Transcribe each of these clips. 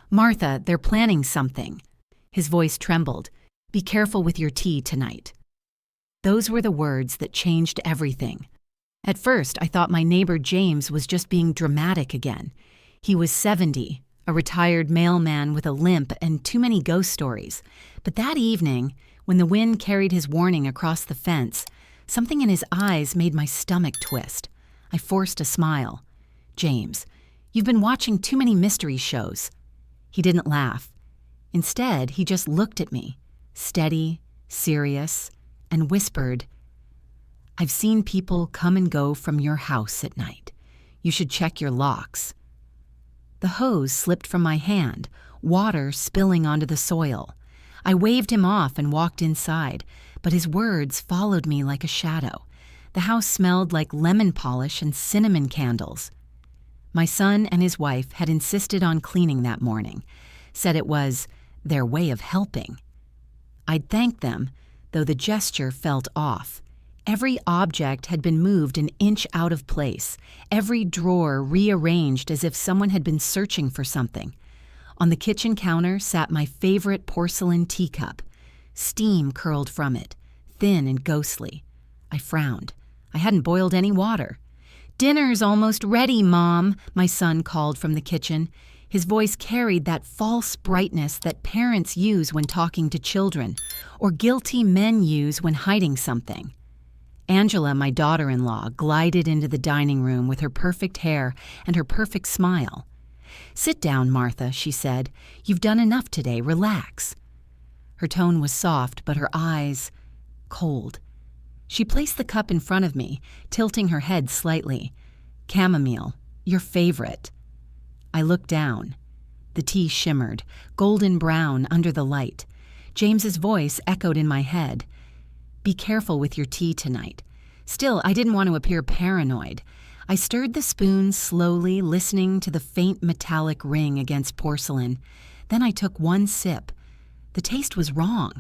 "Martha, they're planning something." His voice trembled. "Be careful with your tea tonight." Those were the words that changed everything. At first, I thought my neighbor James was just being dramatic again. He was 70, a retired mailman with a limp and too many ghost stories. But that evening, when the wind carried his warning across the fence, something in his eyes made my stomach twist. I forced a smile. "James, you've been watching too many mystery shows." He didn't laugh. Instead, he just looked at me, steady, serious, and whispered, "I've seen people come and go from your house at night. You should check your locks." The hose slipped from my hand, water spilling onto the soil. I waved him off and walked inside, but his words followed me like a shadow. The house smelled like lemon polish and cinnamon candles. My son and his wife had insisted on cleaning that morning, said it was their way of helping. I'd thanked them, though the gesture felt off. Every object had been moved an inch out of place, every drawer rearranged as if someone had been searching for something. On the kitchen counter sat my favorite porcelain teacup. Steam curled from it, thin and ghostly. I frowned. I hadn't boiled any water. "Dinner's almost ready, Mom," my son called from the kitchen. His voice carried that false brightness that parents use when talking to children, or guilty men use when hiding something. Angela, my daughter-in-law, glided into the dining room with her perfect hair and her perfect smile. "Sit down, Martha," she said. "You've done enough today. Relax." Her tone was soft, but her eyes cold. She placed the cup in front of me, tilting her head slightly. "Chamomile, your favorite." I looked down. The tea shimmered, golden brown under the light. James's voice echoed in my head. "Be careful with your tea tonight." Still, I didn't want to appear paranoid. I stirred the spoon slowly, listening to the faint metallic ring against porcelain. Then I took one sip. The taste was wrong.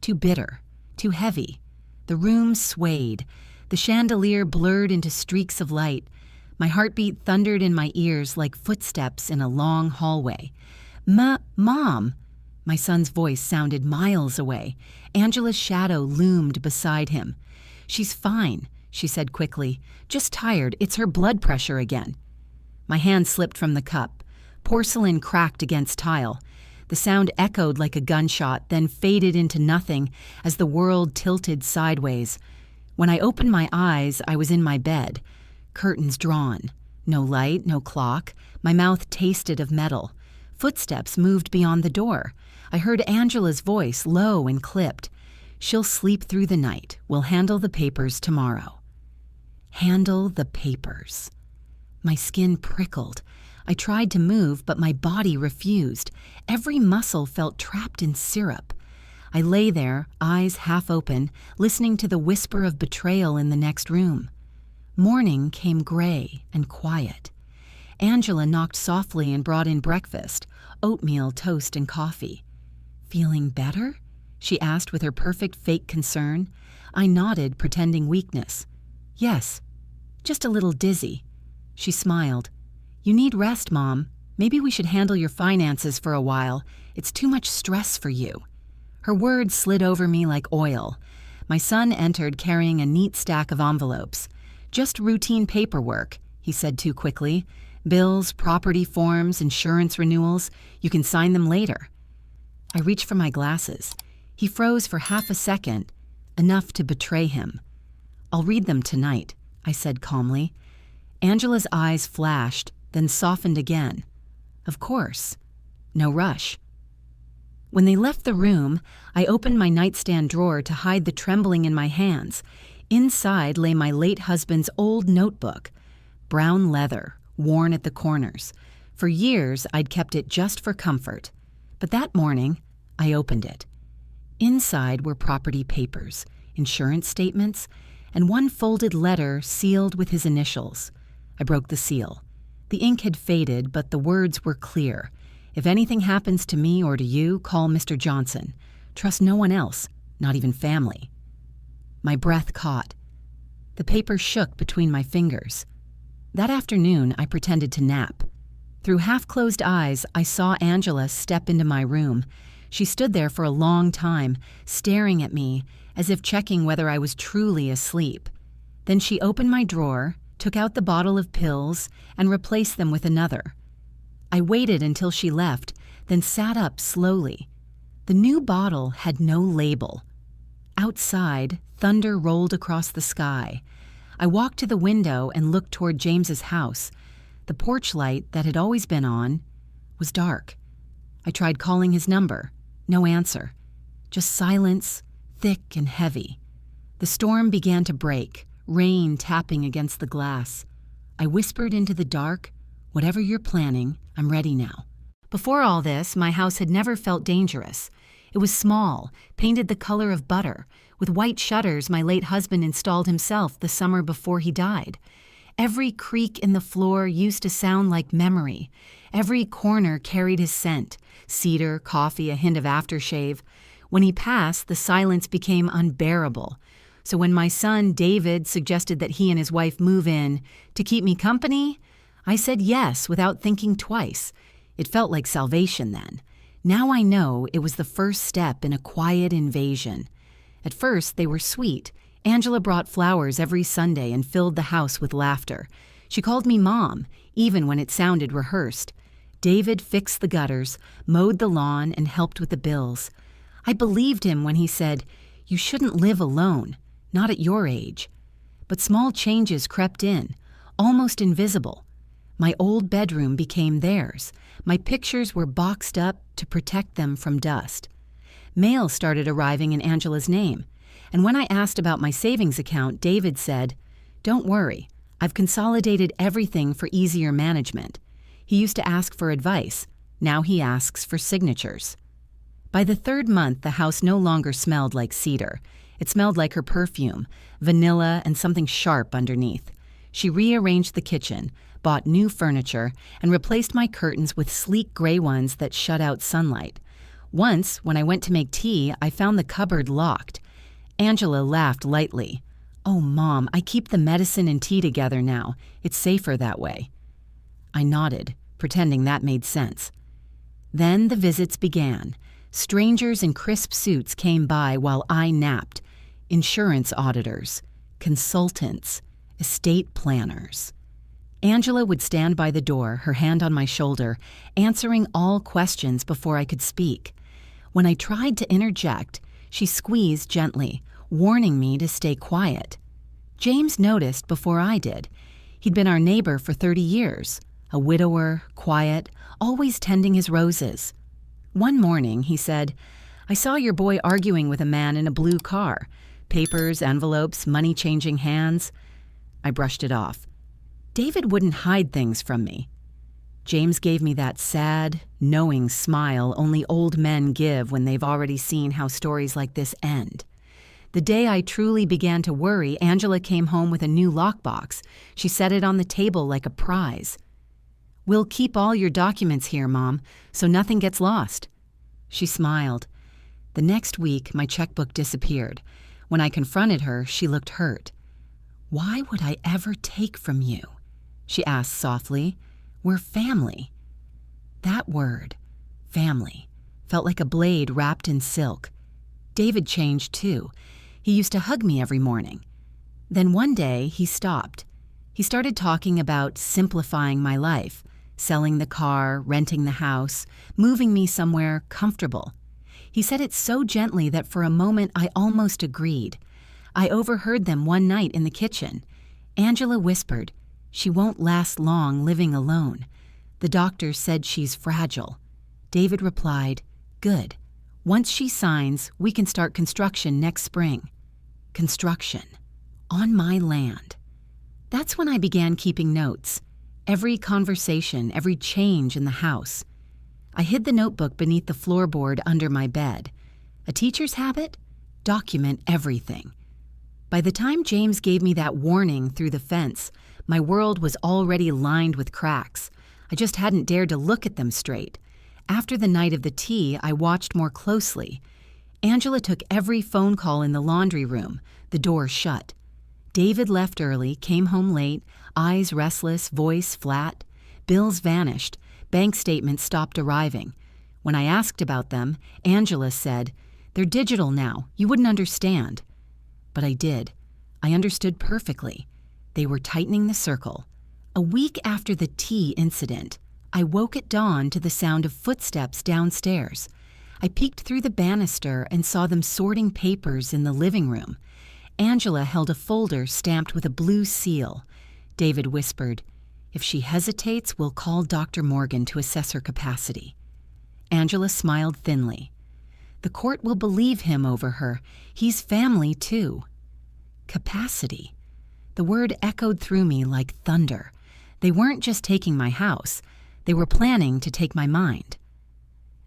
Too bitter. Too heavy. The room swayed. The chandelier blurred into streaks of light. My heartbeat thundered in my ears like footsteps in a long hallway. Mom!" My son's voice sounded miles away. Angela's shadow loomed beside him. "She's fine," she said quickly. "Just tired. It's her blood pressure again." My hand slipped from the cup. Porcelain cracked against tile. The sound echoed like a gunshot, then faded into nothing as the world tilted sideways. When I opened my eyes, I was in my bed. Curtains drawn. No light, no clock. My mouth tasted of metal. Footsteps moved beyond the door. I heard Angela's voice, low and clipped. "She'll sleep through the night. We'll handle the papers tomorrow." Handle the papers. My skin prickled. I tried to move, but my body refused. Every muscle felt trapped in syrup. I lay there, eyes half open, listening to the whisper of betrayal in the next room. Morning came gray and quiet. Angela knocked softly and brought in breakfast, oatmeal, toast, and coffee. "Feeling better?" she asked with her perfect fake concern. I nodded, pretending weakness. "Yes, just a little dizzy." She smiled. "You need rest, Mom. Maybe we should handle your finances for a while. It's too much stress for you." Her words slid over me like oil. My son entered carrying a neat stack of envelopes. "Just routine paperwork," he said too quickly. "Bills, property forms, insurance renewals. You can sign them later." I reached for my glasses. He froze for half a second, enough to betray him. "I'll read them tonight," I said calmly. Angela's eyes flashed, then softened again. "Of course. No rush." When they left the room, I opened my nightstand drawer to hide the trembling in my hands. Inside lay my late husband's old notebook. Brown leather, worn at the corners. For years, I'd kept it just for comfort. But that morning, I opened it. Inside were property papers, insurance statements, and one folded letter sealed with his initials. I broke the seal. The ink had faded, but the words were clear. "If anything happens to me or to you, call Mr. Johnson. Trust no one else, not even family." My breath caught. The paper shook between my fingers. That afternoon, I pretended to nap. Through half-closed eyes, I saw Angela step into my room. She stood there for a long time, staring at me, as if checking whether I was truly asleep. Then she opened my drawer, took out the bottle of pills, and replaced them with another. I waited until she left, then sat up slowly. The new bottle had no label. Outside, thunder rolled across the sky. I walked to the window and looked toward James's house. The porch light that had always been on was dark. I tried calling his number. No answer. Just silence, thick and heavy. The storm began to break, rain tapping against the glass. I whispered into the dark, "Whatever you're planning, I'm ready now." Before all this, my house had never felt dangerous. It was small, painted the color of butter, with white shutters my late husband installed himself the summer before he died. Every creak in the floor used to sound like memory. Every corner carried his scent: cedar, coffee, a hint of aftershave. When he passed, the silence became unbearable. So when my son, David, suggested that he and his wife move in to keep me company, I said yes without thinking twice. It felt like salvation then. Now I know it was the first step in a quiet invasion. At first, they were sweet. Angela brought flowers every Sunday and filled the house with laughter. She called me Mom, even when it sounded rehearsed. David fixed the gutters, mowed the lawn, and helped with the bills. I believed him when he said, "You shouldn't live alone, not at your age." But small changes crept in, almost invisible. My old bedroom became theirs. My pictures were boxed up to protect them from dust. Mail started arriving in Angela's name. And when I asked about my savings account, David said, "Don't worry, I've consolidated everything for easier management." He used to ask for advice. Now he asks for signatures. By the third month, the house no longer smelled like cedar. It smelled like her perfume, vanilla and something sharp underneath. She rearranged the kitchen, bought new furniture, and replaced my curtains with sleek gray ones that shut out sunlight. Once, when I went to make tea, I found the cupboard locked. Angela laughed lightly. "Oh, Mom, I keep the medicine and tea together now. It's safer that way." I nodded, pretending that made sense. Then the visits began. Strangers in crisp suits came by while I napped. Insurance auditors, consultants, estate planners. Angela would stand by the door, her hand on my shoulder, answering all questions before I could speak. When I tried to interject, she squeezed gently, warning me to stay quiet. James noticed before I did. He'd been our neighbor for 30 years, a widower, quiet, always tending his roses. One morning, he said, "I saw your boy arguing with a man in a blue car. Papers, envelopes, money changing hands." I brushed it off. David wouldn't hide things from me. James gave me that sad, knowing smile only old men give when they've already seen how stories like this end. The day I truly began to worry, Angela came home with a new lockbox. She set it on the table like a prize. "We'll keep all your documents here, Mom, so nothing gets lost." She smiled. The next week, my checkbook disappeared. When I confronted her, she looked hurt. "Why would I ever take from you?" she asked softly. "We're family." That word, family, felt like a blade wrapped in silk. David changed too. He used to hug me every morning. Then one day, he stopped. He started talking about simplifying my life, selling the car, renting the house, moving me somewhere comfortable. He said it so gently that for a moment I almost agreed. I overheard them one night in the kitchen. Angela whispered, "She won't last long living alone. The doctor said she's fragile." David replied, "Good. Once she signs, we can start construction next spring." Construction. On my land. That's when I began keeping notes. Every conversation, every change in the house. I hid the notebook beneath the floorboard under my bed. A teacher's habit? Document everything. By the time James gave me that warning through the fence, my world was already lined with cracks. I just hadn't dared to look at them straight. After the night of the tea, I watched more closely. Angela took every phone call in the laundry room, the door shut. David left early, came home late, eyes restless, voice flat. Bills vanished. bank statements stopped arriving. When I asked about them, Angela said, "They're digital now. You wouldn't understand." But I did. I understood perfectly. They were tightening the circle. A week after the tea incident, I woke at dawn to the sound of footsteps downstairs. I peeked through the banister and saw them sorting papers in the living room. Angela held a folder stamped with a blue seal. David whispered, "If she hesitates, we'll call Dr. Morgan to assess her capacity." Angela smiled thinly. "The court will believe him over her. He's family, too." Capacity. The word echoed through me like thunder. They weren't just taking my house. They were planning to take my mind.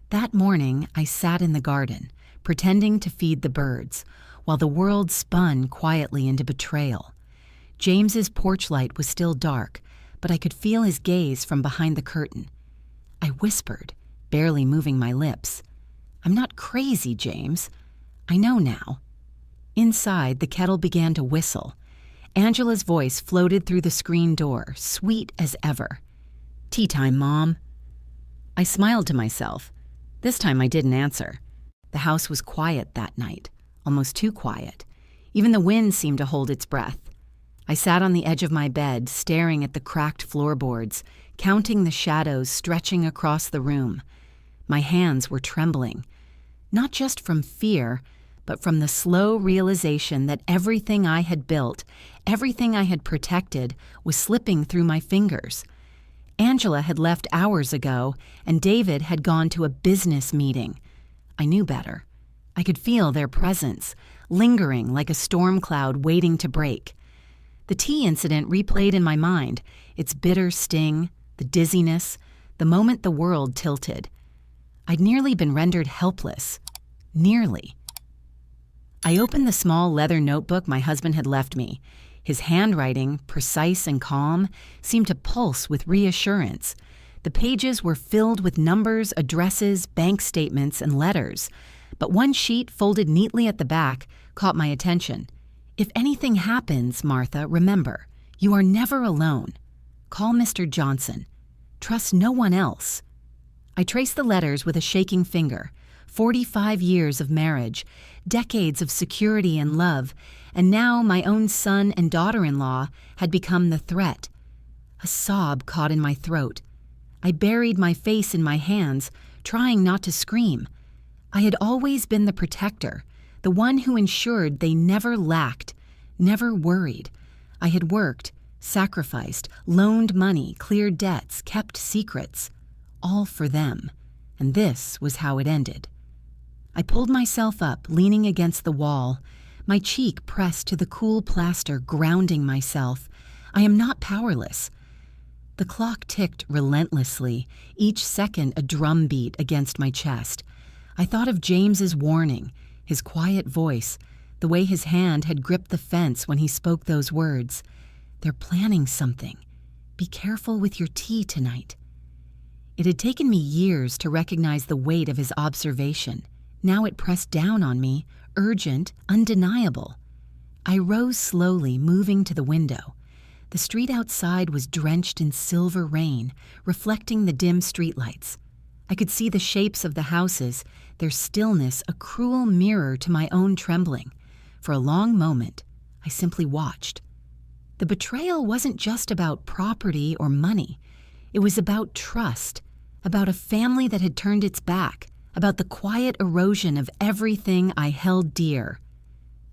That morning, I sat in the garden, pretending to feed the birds, while the world spun quietly into betrayal. James's porch light was still dark, but I could feel his gaze from behind the curtain. I whispered, barely moving my lips, "I'm not crazy, James. I know now." Inside, the kettle began to whistle. Angela's voice floated through the screen door, sweet as ever. "Tea time, Mom." I smiled to myself. This time I didn't answer. The house was quiet that night, almost too quiet. Even the wind seemed to hold its breath. I sat on the edge of my bed, staring at the cracked floorboards, counting the shadows stretching across the room. My hands were trembling, not just from fear, but from the slow realization that everything I had built, everything I had protected, was slipping through my fingers. Angela had left hours ago, and David had gone to a business meeting. I knew better. I could feel their presence, lingering like a storm cloud waiting to break. The tea incident replayed in my mind, its bitter sting, the dizziness, the moment the world tilted. I'd nearly been rendered helpless. Nearly. I opened the small leather notebook my husband had left me. His handwriting, precise and calm, seemed to pulse with reassurance. The pages were filled with numbers, addresses, bank statements, and letters. But one sheet, folded neatly at the back, caught my attention. "If anything happens, Martha, remember, you are never alone. Call Mr. Johnson. Trust no one else." I traced the letters with a shaking finger. 45 years of marriage, decades of security and love, and now my own son and daughter-in-law had become the threat. A sob caught in my throat. I buried my face in my hands, trying not to scream. I had always been the protector, the one who ensured they never lacked, never worried. I had worked, sacrificed, loaned money, cleared debts, kept secrets, all for them. And this was how it ended. I pulled myself up, leaning against the wall, my cheek pressed to the cool plaster, grounding myself. I am not powerless. The clock ticked relentlessly, each second a drum beat against my chest. I thought of James's warning, his quiet voice, the way his hand had gripped the fence when he spoke those words. "They're planning something. Be careful with your tea tonight." It had taken me years to recognize the weight of his observation. Now it pressed down on me, urgent, undeniable. I rose slowly, moving to the window. The street outside was drenched in silver rain, reflecting the dim streetlights. I could see the shapes of the houses, their stillness a cruel mirror to my own trembling. For a long moment, I simply watched. The betrayal wasn't just about property or money. It was about trust, about a family that had turned its back, about the quiet erosion of everything I held dear.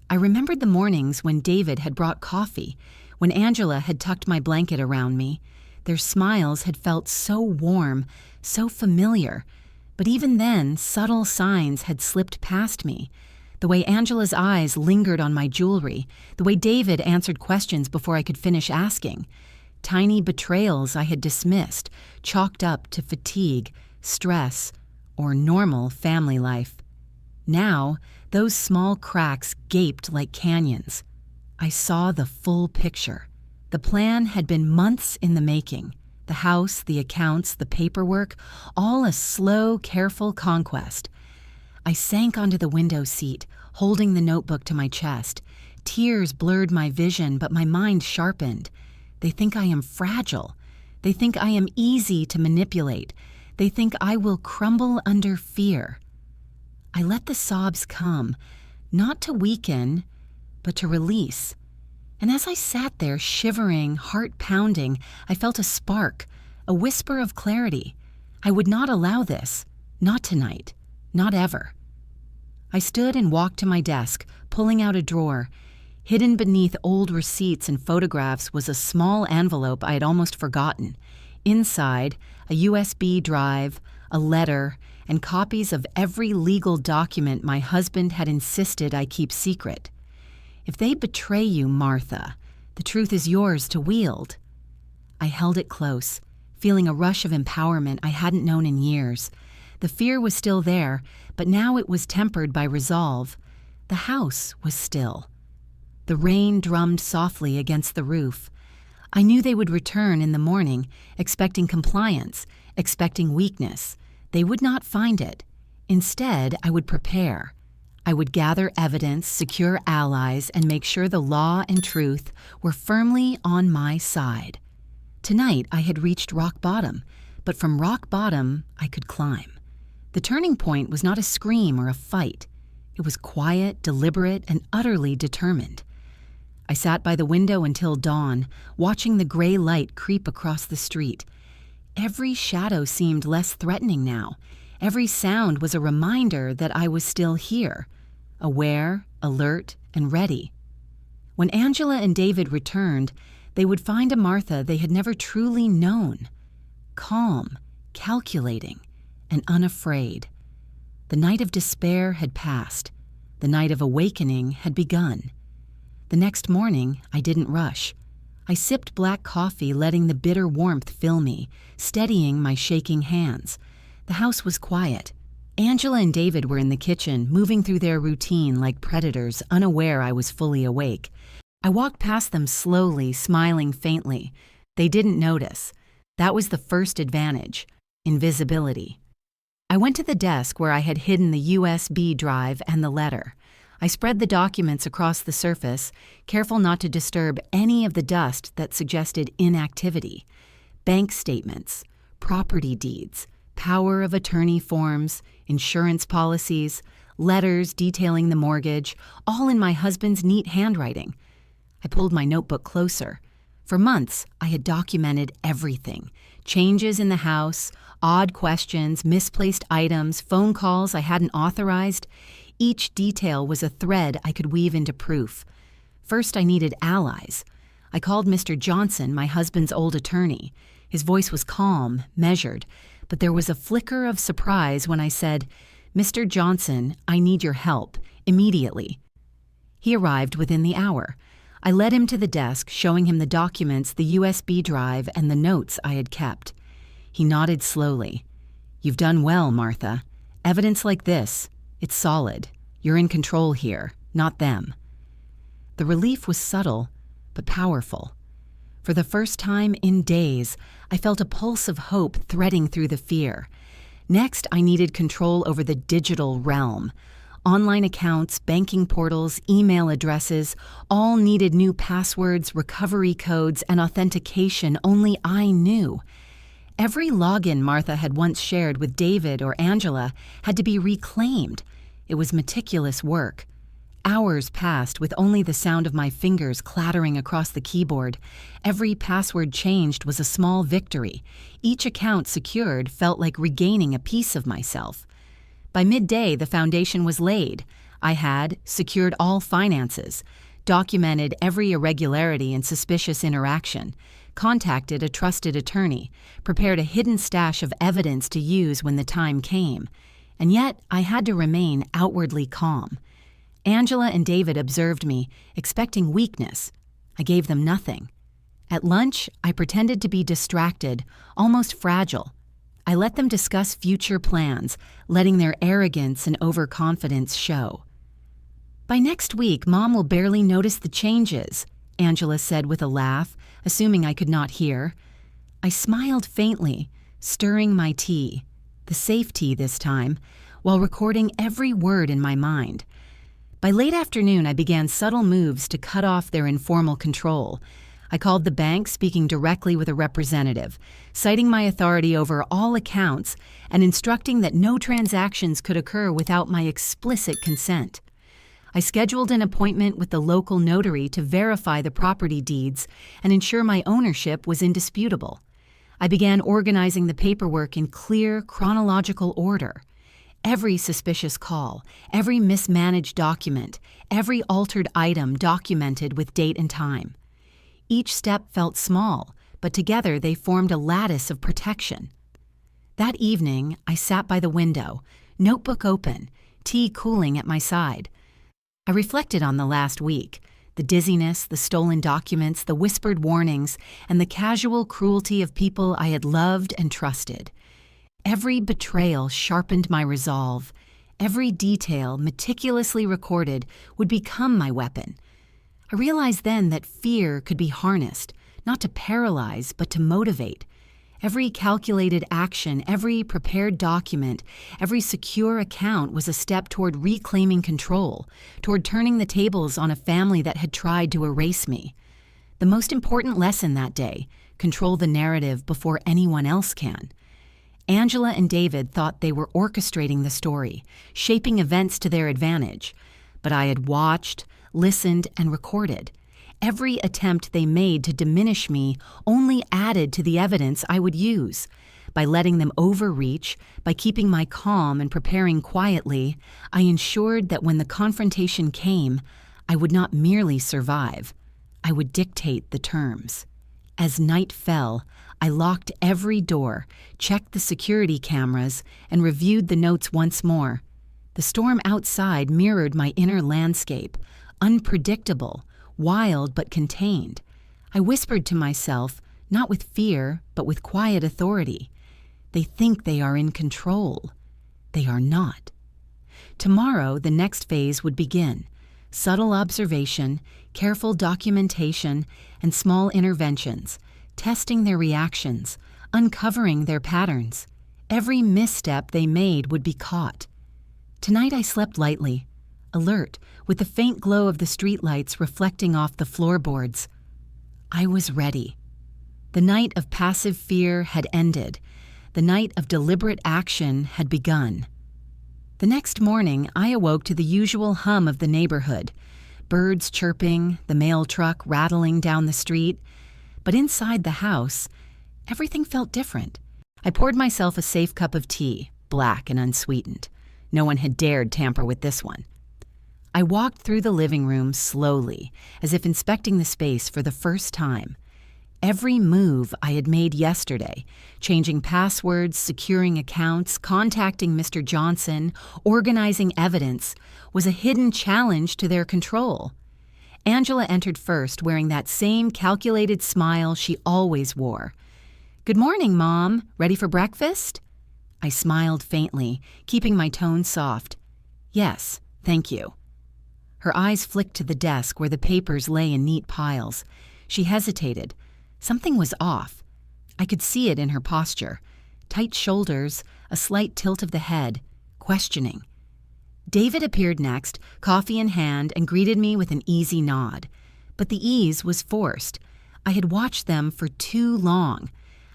I remembered the mornings when David had brought coffee, when Angela had tucked my blanket around me. Their smiles had felt so warm, so familiar, but even then, subtle signs had slipped past me. The way Angela's eyes lingered on my jewelry, the way David answered questions before I could finish asking. Tiny betrayals I had dismissed, chalked up to fatigue, stress, or normal family life. Now, those small cracks gaped like canyons. I saw the full picture. The plan had been months in the making. The house, the accounts, the paperwork, all a slow, careful conquest. I sank onto the window seat, holding the notebook to my chest. Tears blurred my vision, but my mind sharpened. They think I am fragile. They think I am easy to manipulate. They think I will crumble under fear. I let the sobs come, not to weaken, but to release. And as I sat there shivering, heart pounding, I felt a spark, a whisper of clarity. I would not allow this. Not tonight. Not ever. I stood and walked to my desk, pulling out a drawer. Hidden beneath old receipts and photographs was a small envelope I had almost forgotten. Inside, a USB drive, a letter, and copies of every legal document my husband had insisted I keep secret. If they betray you, Martha, the truth is yours to wield. I held it close, feeling a rush of empowerment I hadn't known in years. The fear was still there, but now it was tempered by resolve. The house was still. The rain drummed softly against the roof. I knew they would return in the morning, expecting compliance, expecting weakness. They would not find it. Instead, I would prepare. I would gather evidence, secure allies, and make sure the law and truth were firmly on my side. Tonight, I had reached rock bottom, but from rock bottom, I could climb. The turning point was not a scream or a fight. It was quiet, deliberate, and utterly determined. I sat by the window until dawn, watching the gray light creep across the street. Every shadow seemed less threatening now. Every sound was a reminder that I was still here, aware, alert, and ready. When Angela and David returned, they would find a Martha they had never truly known. Calm, calculating, and unafraid. The night of despair had passed. The night of awakening had begun. The next morning, I didn't rush. I sipped black coffee, letting the bitter warmth fill me, steadying my shaking hands. The house was quiet. Angela and David were in the kitchen, moving through their routine like predators, unaware I was fully awake. I walked past them slowly, smiling faintly. They didn't notice. That was the first advantage: invisibility. I went to the desk where I had hidden the USB drive and the letter. I spread the documents across the surface, careful not to disturb any of the dust that suggested inactivity. Bank statements, property deeds, power of attorney forms, insurance policies, letters detailing the mortgage, all in my husband's neat handwriting. I pulled my notebook closer. For months, I had documented everything: changes in the house, odd questions, misplaced items, phone calls I hadn't authorized. Each detail was a thread I could weave into proof. First, I needed allies. I called Mr. Johnson, my husband's old attorney. His voice was calm, measured, but there was a flicker of surprise when I said, "Mr. Johnson, I need your help, immediately." He arrived within the hour. I led him to the desk, showing him the documents, the USB drive, and the notes I had kept. He nodded slowly. "You've done well, Martha. Evidence like this, it's solid. You're in control here, not them." The relief was subtle, but powerful. For the first time in days, I felt a pulse of hope threading through the fear. Next, I needed control over the digital realm. Online accounts, banking portals, email addresses, all needed new passwords, recovery codes, and authentication only I knew. Every login Martha had once shared with David or Angela had to be reclaimed. It was meticulous work. Hours passed with only the sound of my fingers clattering across the keyboard. Every password changed was a small victory. Each account secured felt like regaining a piece of myself. By midday, the foundation was laid. I had secured all finances, documented every irregularity and suspicious interaction, contacted a trusted attorney, prepared a hidden stash of evidence to use when the time came. And yet, I had to remain outwardly calm. Angela and David observed me, expecting weakness. I gave them nothing. At lunch, I pretended to be distracted, almost fragile. I let them discuss future plans, letting their arrogance and overconfidence show. "By next week, Mom will barely notice the changes," Angela said with a laugh, assuming I could not hear. I smiled faintly, stirring my tea, the safe tea this time, while recording every word in my mind. By late afternoon, I began subtle moves to cut off their informal control. I called the bank, speaking directly with a representative, citing my authority over all accounts and instructing that no transactions could occur without my explicit consent. I scheduled an appointment with the local notary to verify the property deeds and ensure my ownership was indisputable. I began organizing the paperwork in clear, chronological order. Every suspicious call, every mismanaged document, every altered item documented with date and time. Each step felt small, but together they formed a lattice of protection. That evening, I sat by the window, notebook open, tea cooling at my side. I reflected on the last week, the dizziness, the stolen documents, the whispered warnings, and the casual cruelty of people I had loved and trusted. Every betrayal sharpened my resolve. Every detail, meticulously recorded, would become my weapon. I realized then that fear could be harnessed, not to paralyze, but to motivate. Every calculated action, every prepared document, every secure account was a step toward reclaiming control, toward turning the tables on a family that had tried to erase me. The most important lesson that day: control the narrative before anyone else can. Angela and David thought they were orchestrating the story, shaping events to their advantage. But I had watched, listened, and recorded. Every attempt they made to diminish me only added to the evidence I would use. By letting them overreach, by keeping my calm and preparing quietly, I ensured that when the confrontation came, I would not merely survive. I would dictate the terms. As night fell, I locked every door, checked the security cameras, and reviewed the notes once more. The storm outside mirrored my inner landscape, unpredictable, wild but contained. I whispered to myself, not with fear, but with quiet authority. They think they are in control. They are not. Tomorrow, the next phase would begin. Subtle observation, careful documentation, and small interventions, testing their reactions, uncovering their patterns. Every misstep they made would be caught. Tonight I slept lightly, alert, with the faint glow of the streetlights reflecting off the floorboards. I was ready. The night of passive fear had ended. The night of deliberate action had begun. The next morning, I awoke to the usual hum of the neighborhood, birds chirping, the mail truck rattling down the street. But inside the house, everything felt different. I poured myself a safe cup of tea, black and unsweetened. No one had dared tamper with this one. I walked through the living room slowly, as if inspecting the space for the first time. Every move I had made yesterday, changing passwords, securing accounts, contacting Mr. Johnson, organizing evidence, was a hidden challenge to their control. Angela entered first, wearing that same calculated smile she always wore. "Good morning, Mom. Ready for breakfast?" I smiled faintly, keeping my tone soft. "Yes, thank you." Her eyes flicked to the desk where the papers lay in neat piles. She hesitated. Something was off. I could see it in her posture. Tight shoulders, a slight tilt of the head, questioning. David appeared next, coffee in hand, and greeted me with an easy nod. But the ease was forced. I had watched them for too long.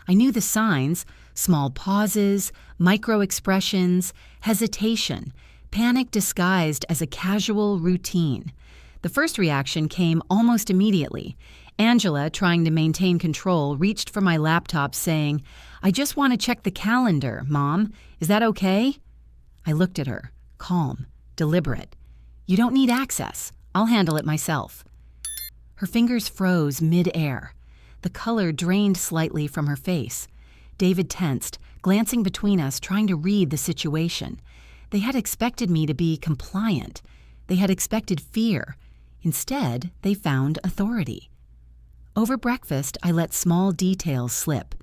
I knew the signs: small pauses, micro-expressions, hesitation, panic disguised as a casual routine. The first reaction came almost immediately. Angela, trying to maintain control, reached for my laptop saying, "I just want to check the calendar, Mom. Is that okay?" I looked at her, calm, deliberate. "You don't need access. I'll handle it myself." Her fingers froze mid-air. The color drained slightly from her face. David tensed, glancing between us, trying to read the situation. They had expected me to be compliant. They had expected fear. Instead, they found authority. Over breakfast, I let small details slip,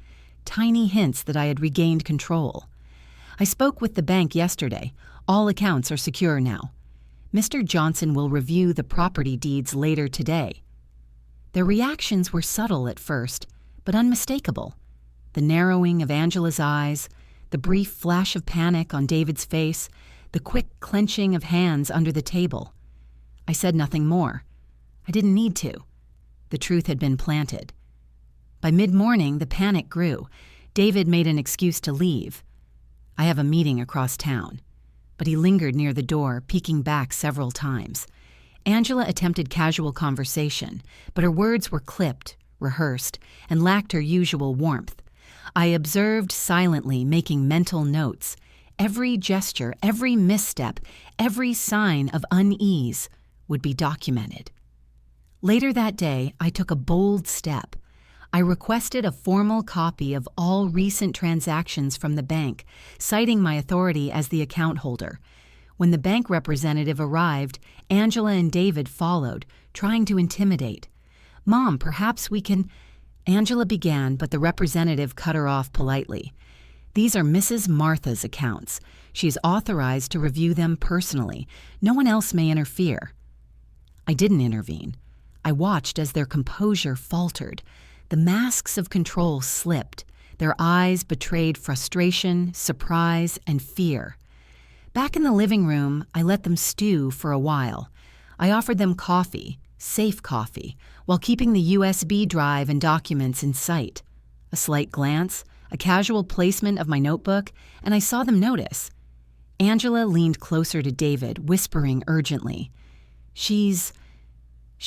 tiny hints that I had regained control. I spoke with the bank yesterday. All accounts are secure now. Mr. Johnson will review the property deeds later today. Their reactions were subtle at first, but unmistakable. The narrowing of Angela's eyes, the brief flash of panic on David's face, the quick clenching of hands under the table. I said nothing more. I didn't need to. The truth had been planted. By mid-morning, the panic grew. David made an excuse to leave. I have a meeting across town. But he lingered near the door, peeking back several times. Angela attempted casual conversation, but her words were clipped, rehearsed, and lacked her usual warmth. I observed silently, making mental notes. Every gesture, every misstep, every sign of unease would be documented. Later that day, I took a bold step. I requested a formal copy of all recent transactions from the bank, citing my authority as the account holder. When the bank representative arrived, Angela and David followed, trying to intimidate. "Mom, perhaps we can—" Angela began, but the representative cut her off politely. "These are Mrs. Martha's accounts. She is authorized to review them personally. No one else may interfere." I didn't intervene. I watched as their composure faltered. The masks of control slipped. Their eyes betrayed frustration, surprise, and fear. Back in the living room, I let them stew for a while. I offered them coffee, safe coffee, while keeping the USB drive and documents in sight. A slight glance, a casual placement of my notebook, and I saw them notice. Angela leaned closer to David, whispering urgently. She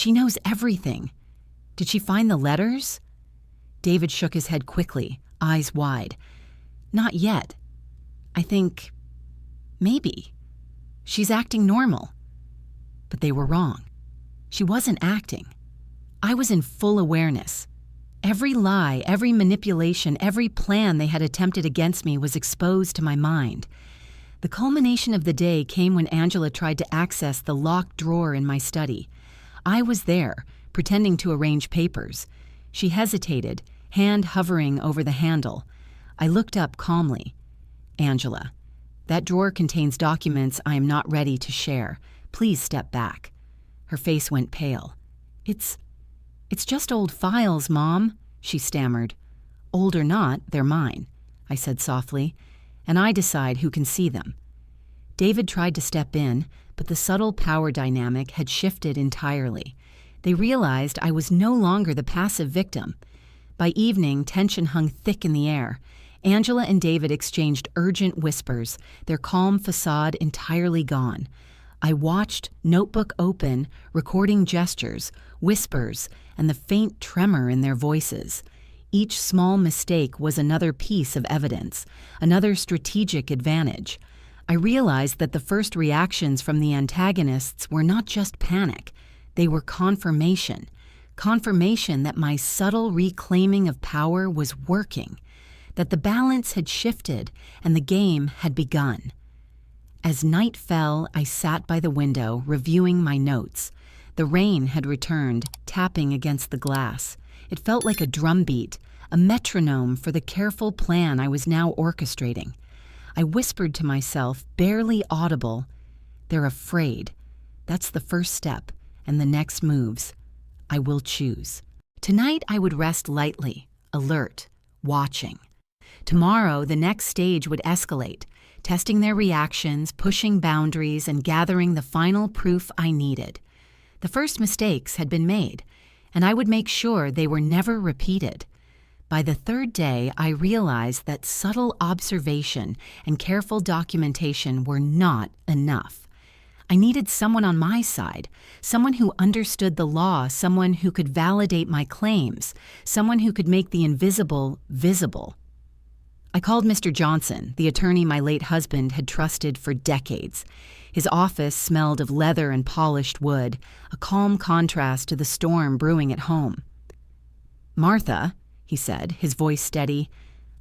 knows everything. Did she find the letters?" David shook his head quickly, eyes wide. "Not yet. I think, maybe. She's acting normal." But they were wrong. She wasn't acting. I was in full awareness. Every lie, every manipulation, every plan they had attempted against me was exposed to my mind. The culmination of the day came when Angela tried to access the locked drawer in my study. I was there, pretending to arrange papers. She hesitated, hand hovering over the handle. I looked up calmly. "Angela, that drawer contains documents I am not ready to share. Please step back." Her face went pale. It's just old files, Mom," she stammered. "Old or not, they're mine," I said softly, "and I decide who can see them." David tried to step in, but the subtle power dynamic had shifted entirely. They realized I was no longer the passive victim. By evening, tension hung thick in the air. Angela and David exchanged urgent whispers, their calm facade entirely gone. I watched, notebook open, recording gestures, whispers, and the faint tremor in their voices. Each small mistake was another piece of evidence, another strategic advantage. I realized that the first reactions from the antagonists were not just panic. They were confirmation. Confirmation that my subtle reclaiming of power was working, that the balance had shifted and the game had begun. As night fell, I sat by the window, reviewing my notes. The rain had returned, tapping against the glass. It felt like a drumbeat, a metronome for the careful plan I was now orchestrating. I whispered to myself, barely audible, "They're afraid. That's the first step, and the next moves. I will choose." Tonight I would rest lightly, alert, watching. Tomorrow the next stage would escalate, testing their reactions, pushing boundaries, and gathering the final proof I needed. The first mistakes had been made, and I would make sure they were never repeated. By the third day, I realized that subtle observation and careful documentation were not enough. I needed someone on my side, someone who understood the law, someone who could validate my claims, someone who could make the invisible visible. I called Mr. Johnson, the attorney my late husband had trusted for decades. His office smelled of leather and polished wood, a calm contrast to the storm brewing at home. "Martha," he said, his voice steady,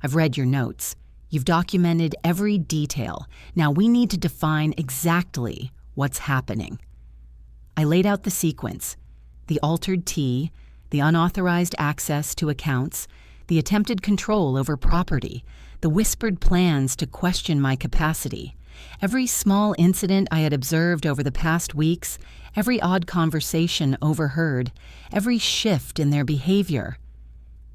"I've read your notes. You've documented every detail. Now we need to define exactly what's happening." I laid out the sequence: the altered tea, the unauthorized access to accounts, the attempted control over property, the whispered plans to question my capacity. Every small incident I had observed over the past weeks, every odd conversation overheard, every shift in their behavior.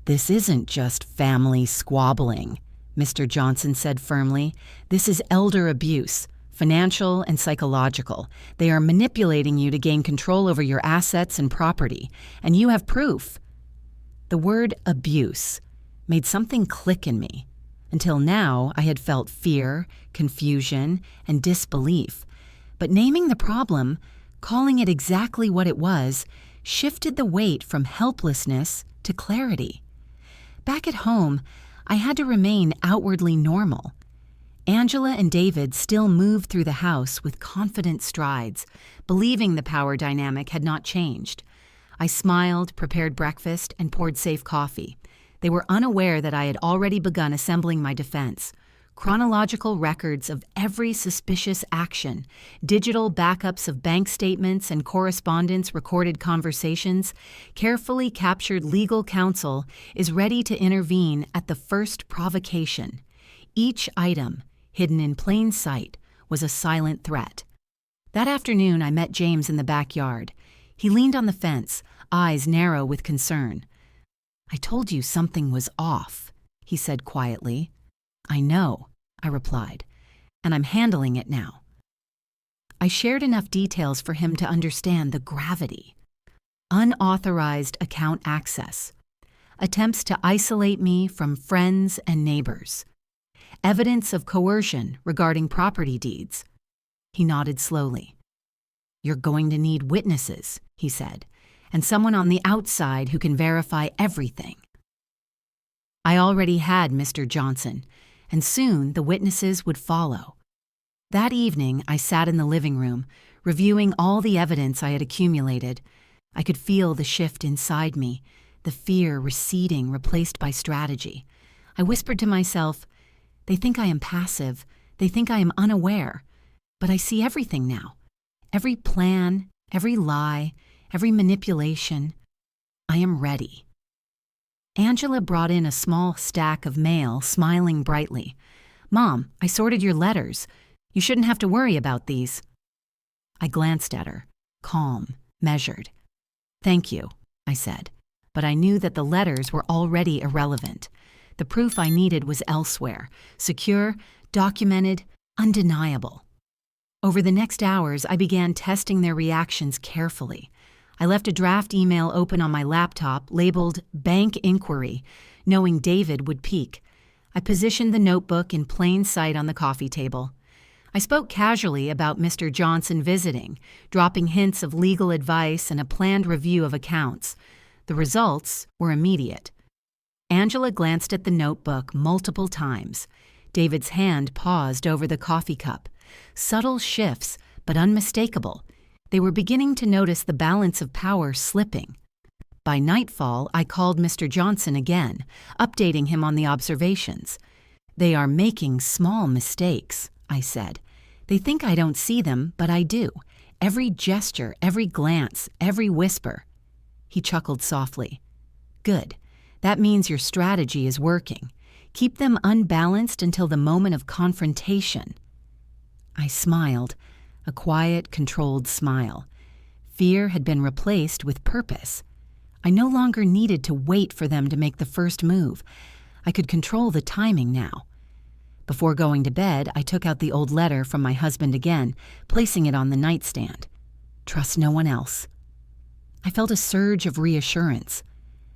"This isn't just family squabbling," Mr. Johnson said firmly. "This is elder abuse, financial and psychological. They are manipulating you to gain control over your assets and property, and you have proof. The word abuse made something click in me. Until now, I had felt fear, confusion, and disbelief. But naming the problem, calling it exactly what it was, shifted the weight from helplessness to clarity. Back at home, I had to remain outwardly normal. Angela and David still moved through the house with confident strides, believing the power dynamic had not changed. I smiled, prepared breakfast, and poured safe coffee. They were unaware that I had already begun assembling my defense. Chronological records of every suspicious action, digital backups of bank statements and correspondence recorded conversations, carefully captured legal counsel is ready to intervene at the first provocation. Each item, hidden in plain sight, was a silent threat. That afternoon, I met James in the backyard. He leaned on the fence, eyes narrow with concern. "I told you something was off," he said quietly. "I know," I replied, "and I'm handling it now." I shared enough details for him to understand the gravity. Unauthorized account access, attempts to isolate me from friends and neighbors, evidence of coercion regarding property deeds. He nodded slowly. "You're going to need witnesses," he said, "and someone on the outside who can verify everything." I already had Mr. Johnson, and soon the witnesses would follow. That evening, I sat in the living room, reviewing all the evidence I had accumulated. I could feel the shift inside me, the fear receding, replaced by strategy. I whispered to myself, "They think I am passive. They think I am unaware. But I see everything now. Every plan, every lie, every manipulation. I am ready." Angela brought in a small stack of mail, smiling brightly. "Mom, I sorted your letters. You shouldn't have to worry about these." I glanced at her, calm, measured. "Thank you," I said, but I knew that the letters were already irrelevant. The proof I needed was elsewhere, secure, documented, undeniable. Over the next hours, I began testing their reactions carefully. I left a draft email open on my laptop labeled Bank Inquiry, knowing David would peek. I positioned the notebook in plain sight on the coffee table. I spoke casually about Mr. Johnson visiting, dropping hints of legal advice and a planned review of accounts. The results were immediate. Angela glanced at the notebook multiple times. David's hand paused over the coffee cup. Subtle shifts, but unmistakable. They were beginning to notice the balance of power slipping. By nightfall, I called Mr. Johnson again, updating him on the observations. "They are making small mistakes," I said. "They think I don't see them, but I do. Every gesture, every glance, every whisper." He chuckled softly. "Good. That means your strategy is working. Keep them unbalanced until the moment of confrontation." I smiled, a quiet, controlled smile. Fear had been replaced with purpose. I no longer needed to wait for them to make the first move. I could control the timing now. Before going to bed, I took out the old letter from my husband again, placing it on the nightstand. Trust no one else. I felt a surge of reassurance.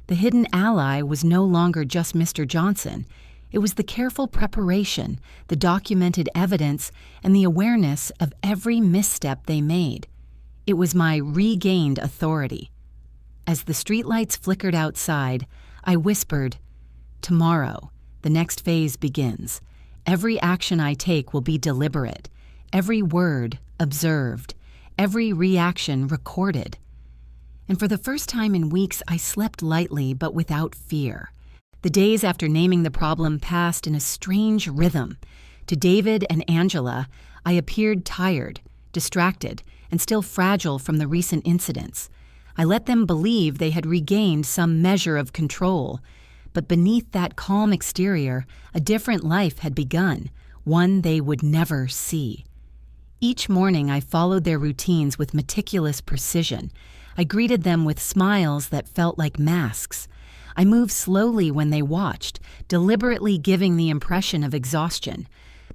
The hidden ally was no longer just Mr. Johnson. It was the careful preparation, the documented evidence, and the awareness of every misstep they made. It was my regained authority. As the streetlights flickered outside, I whispered, "Tomorrow, the next phase begins. Every action I take will be deliberate, every word observed, every reaction recorded." And for the first time in weeks, I slept lightly but without fear. The days after naming the problem passed in a strange rhythm. To David and Angela, I appeared tired, distracted, and still fragile from the recent incidents. I let them believe they had regained some measure of control. But beneath that calm exterior, a different life had begun, one they would never see. Each morning, I followed their routines with meticulous precision. I greeted them with smiles that felt like masks. I moved slowly when they watched, deliberately giving the impression of exhaustion.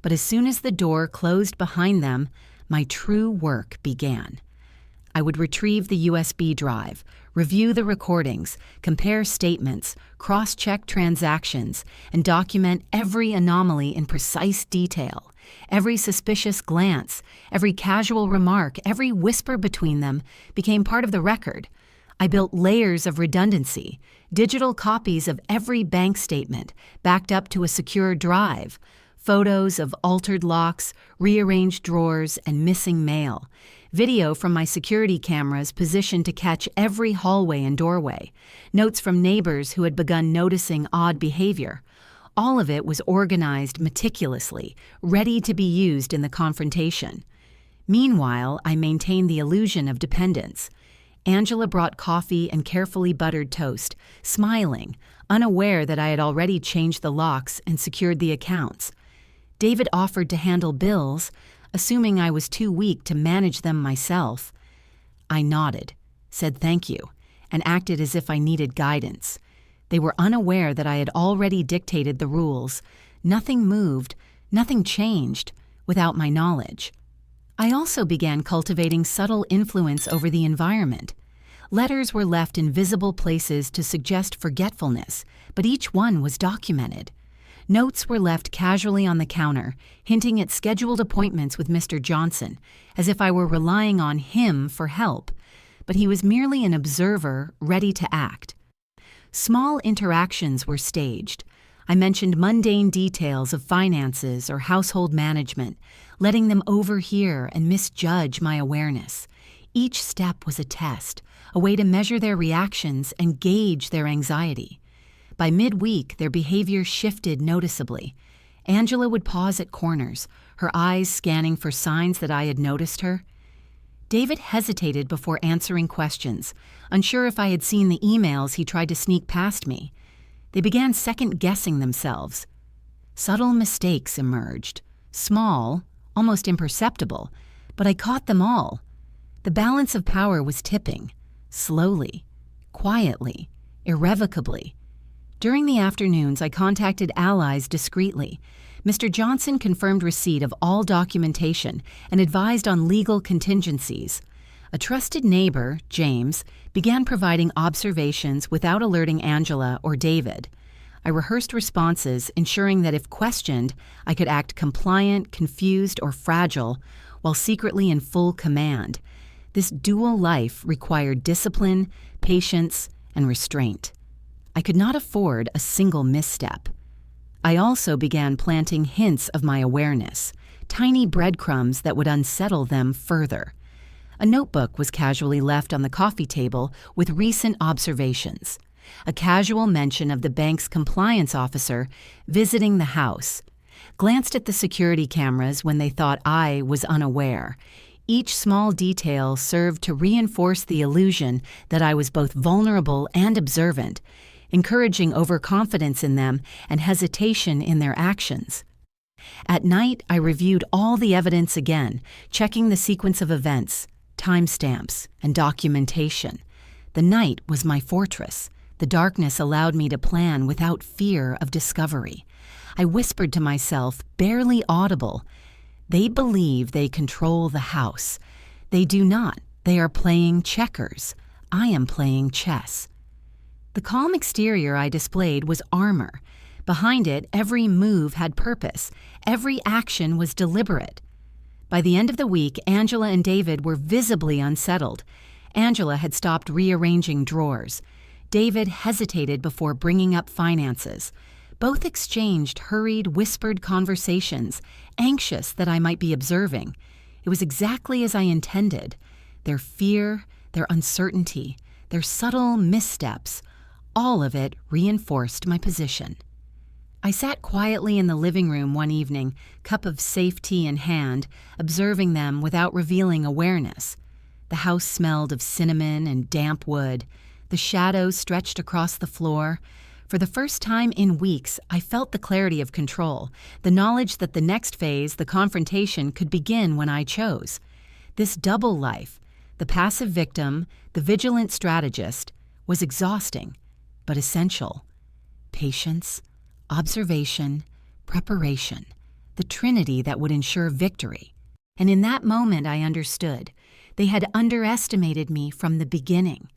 But as soon as the door closed behind them, my true work began. I would retrieve the USB drive, review the recordings, compare statements, cross-check transactions, and document every anomaly in precise detail. Every suspicious glance, every casual remark, every whisper between them became part of the record. I built layers of redundancy, digital copies of every bank statement backed up to a secure drive, photos of altered locks, rearranged drawers, and missing mail, video from my security cameras positioned to catch every hallway and doorway, notes from neighbors who had begun noticing odd behavior. All of it was organized meticulously, ready to be used in the confrontation. Meanwhile, I maintained the illusion of dependence. Angela brought coffee and carefully buttered toast, smiling, unaware that I had already changed the locks and secured the accounts. David offered to handle bills, assuming I was too weak to manage them myself. I nodded, said thank you, and acted as if I needed guidance. They were unaware that I had already dictated the rules. Nothing moved, nothing changed, without my knowledge. I also began cultivating subtle influence over the environment. Letters were left in visible places to suggest forgetfulness, but each one was documented. Notes were left casually on the counter, hinting at scheduled appointments with Mr. Johnson, as if I were relying on him for help, but he was merely an observer ready to act. Small interactions were staged. I mentioned mundane details of finances or household management, letting them overhear and misjudge my awareness. Each step was a test, a way to measure their reactions and gauge their anxiety. By midweek, their behavior shifted noticeably. Angela would pause at corners, her eyes scanning for signs that I had noticed her. David hesitated before answering questions, unsure if I had seen the emails he tried to sneak past me. They began second-guessing themselves. Subtle mistakes emerged, small, almost imperceptible, but I caught them all. The balance of power was tipping, slowly, quietly, irrevocably. During the afternoons, I contacted allies discreetly. Mr. Johnson confirmed receipt of all documentation and advised on legal contingencies. A trusted neighbor, James, began providing observations without alerting Angela or David. I rehearsed responses, ensuring that if questioned, I could act compliant, confused, or fragile, while secretly in full command. This dual life required discipline, patience, and restraint. I could not afford a single misstep. I also began planting hints of my awareness, tiny breadcrumbs that would unsettle them further. A notebook was casually left on the coffee table with recent observations. A casual mention of the bank's compliance officer visiting the house. Glanced at the security cameras when they thought I was unaware. Each small detail served to reinforce the illusion that I was both vulnerable and observant, encouraging overconfidence in them and hesitation in their actions. At night, I reviewed all the evidence again, checking the sequence of events, timestamps, and documentation. The night was my fortress. The darkness allowed me to plan without fear of discovery. I whispered to myself, barely audible, "They believe they control the house. They do not. They are playing checkers. I am playing chess." The calm exterior I displayed was armor. Behind it, every move had purpose. Every action was deliberate. By the end of the week, Angela and David were visibly unsettled. Angela had stopped rearranging drawers. David hesitated before bringing up finances. Both exchanged hurried, whispered conversations, anxious that I might be observing. It was exactly as I intended. Their fear, their uncertainty, their subtle missteps, all of it reinforced my position. I sat quietly in the living room one evening, cup of safe tea in hand, observing them without revealing awareness. The house smelled of cinnamon and damp wood. The shadows stretched across the floor. For the first time in weeks, I felt the clarity of control, the knowledge that the next phase, the confrontation, could begin when I chose. This double life, the passive victim, the vigilant strategist, was exhausting, but essential. Patience, observation, preparation. the trinity that would ensure victory. And in that moment I understood. They had underestimated me from the beginning,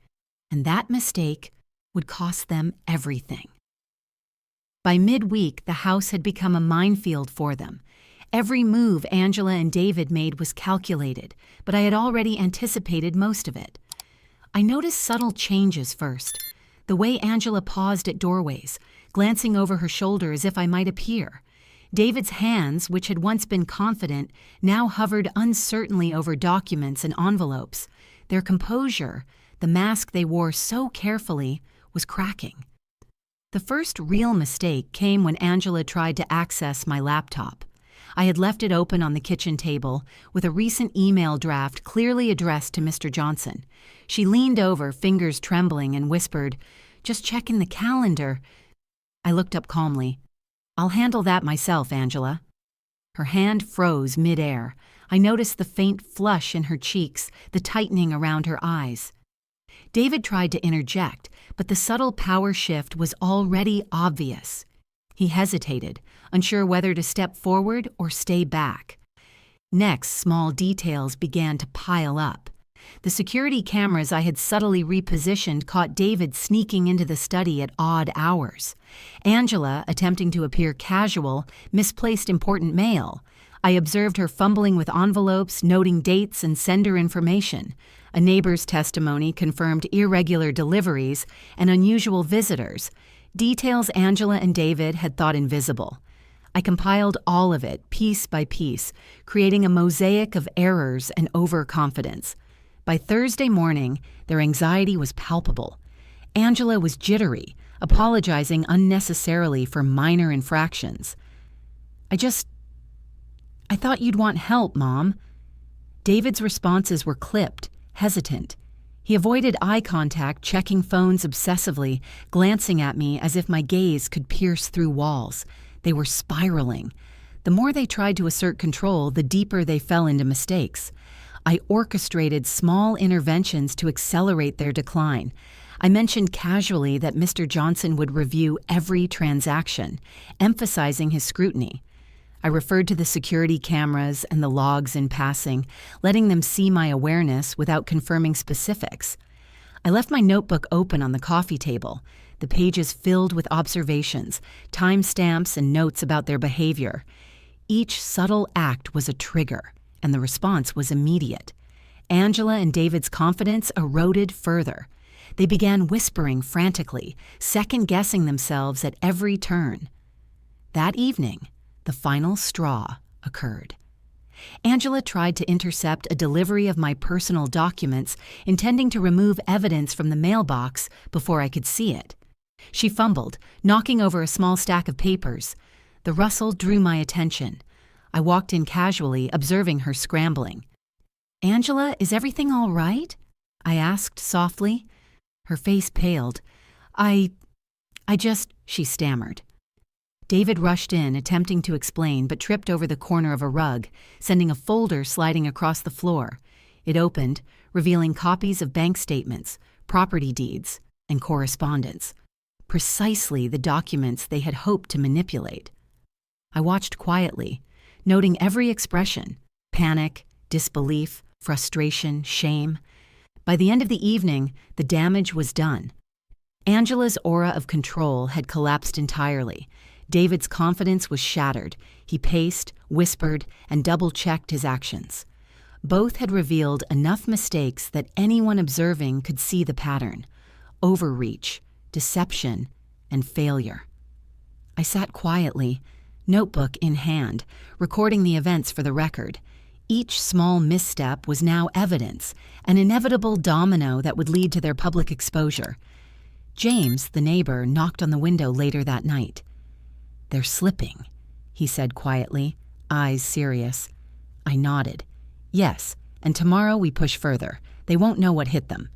and that mistake would cost them everything. By midweek, the house had become a minefield for them. Every move Angela and David made was calculated, but I had already anticipated most of it. I noticed subtle changes first. The way Angela paused at doorways, glancing over her shoulder as if I might appear. David's hands, which had once been confident, now hovered uncertainly over documents and envelopes. Their composure, the mask they wore so carefully, was cracking. The first real mistake came when Angela tried to access my laptop. I had left it open on the kitchen table, with a recent email draft clearly addressed to Mr. Johnson. She leaned over, fingers trembling, and whispered, "Just checking the calendar." I looked up calmly. "I'll handle that myself, Angela." Her hand froze mid-air. I noticed the faint flush in her cheeks, the tightening around her eyes. David tried to interject, but the subtle power shift was already obvious. He hesitated, unsure whether to step forward or stay back. Next, small details began to pile up. The security cameras I had subtly repositioned caught David sneaking into the study at odd hours. Angela, attempting to appear casual, misplaced important mail. I observed her fumbling with envelopes, noting dates and sender information. A neighbor's testimony confirmed irregular deliveries and unusual visitors, details Angela and David had thought invisible. I compiled all of it, piece by piece, creating a mosaic of errors and overconfidence. By Thursday morning, their anxiety was palpable. Angela was jittery, apologizing unnecessarily for minor infractions. I thought you'd want help, Mom." David's responses were clipped, hesitant. He avoided eye contact, checking phones obsessively, glancing at me as if my gaze could pierce through walls. They were spiraling. The more they tried to assert control, the deeper they fell into mistakes. I orchestrated small interventions to accelerate their decline. I mentioned casually that Mr. Johnson would review every transaction, emphasizing his scrutiny. I referred to the security cameras and the logs in passing, letting them see my awareness without confirming specifics. I left my notebook open on the coffee table, the pages filled with observations, timestamps, and notes about their behavior. Each subtle act was a trigger, and the response was immediate. Angela and David's confidence eroded further. They began whispering frantically, second-guessing themselves at every turn. That evening, the final straw occurred. Angela tried to intercept a delivery of my personal documents, intending to remove evidence from the mailbox before I could see it. She fumbled, knocking over a small stack of papers. The rustle drew my attention. I walked in casually, observing her scrambling. "Angela, is everything all right?" I asked softly. Her face paled. She stammered. David rushed in, attempting to explain, but tripped over the corner of a rug, sending a folder sliding across the floor. It opened, revealing copies of bank statements, property deeds, and correspondence. Precisely the documents they had hoped to manipulate. I watched quietly, noting every expression: panic, disbelief, frustration, shame. By the end of the evening, the damage was done. Angela's aura of control had collapsed entirely. David's confidence was shattered. He paced, whispered, and double-checked his actions. Both had revealed enough mistakes that anyone observing could see the pattern: overreach, deception, and failure. I sat quietly, notebook in hand, recording the events for the record. Each small misstep was now evidence, an inevitable domino that would lead to their public exposure. James, the neighbor, knocked on the window later that night. "They're slipping," he said quietly, eyes serious. I nodded. "Yes, and tomorrow we push further. They won't know what hit them."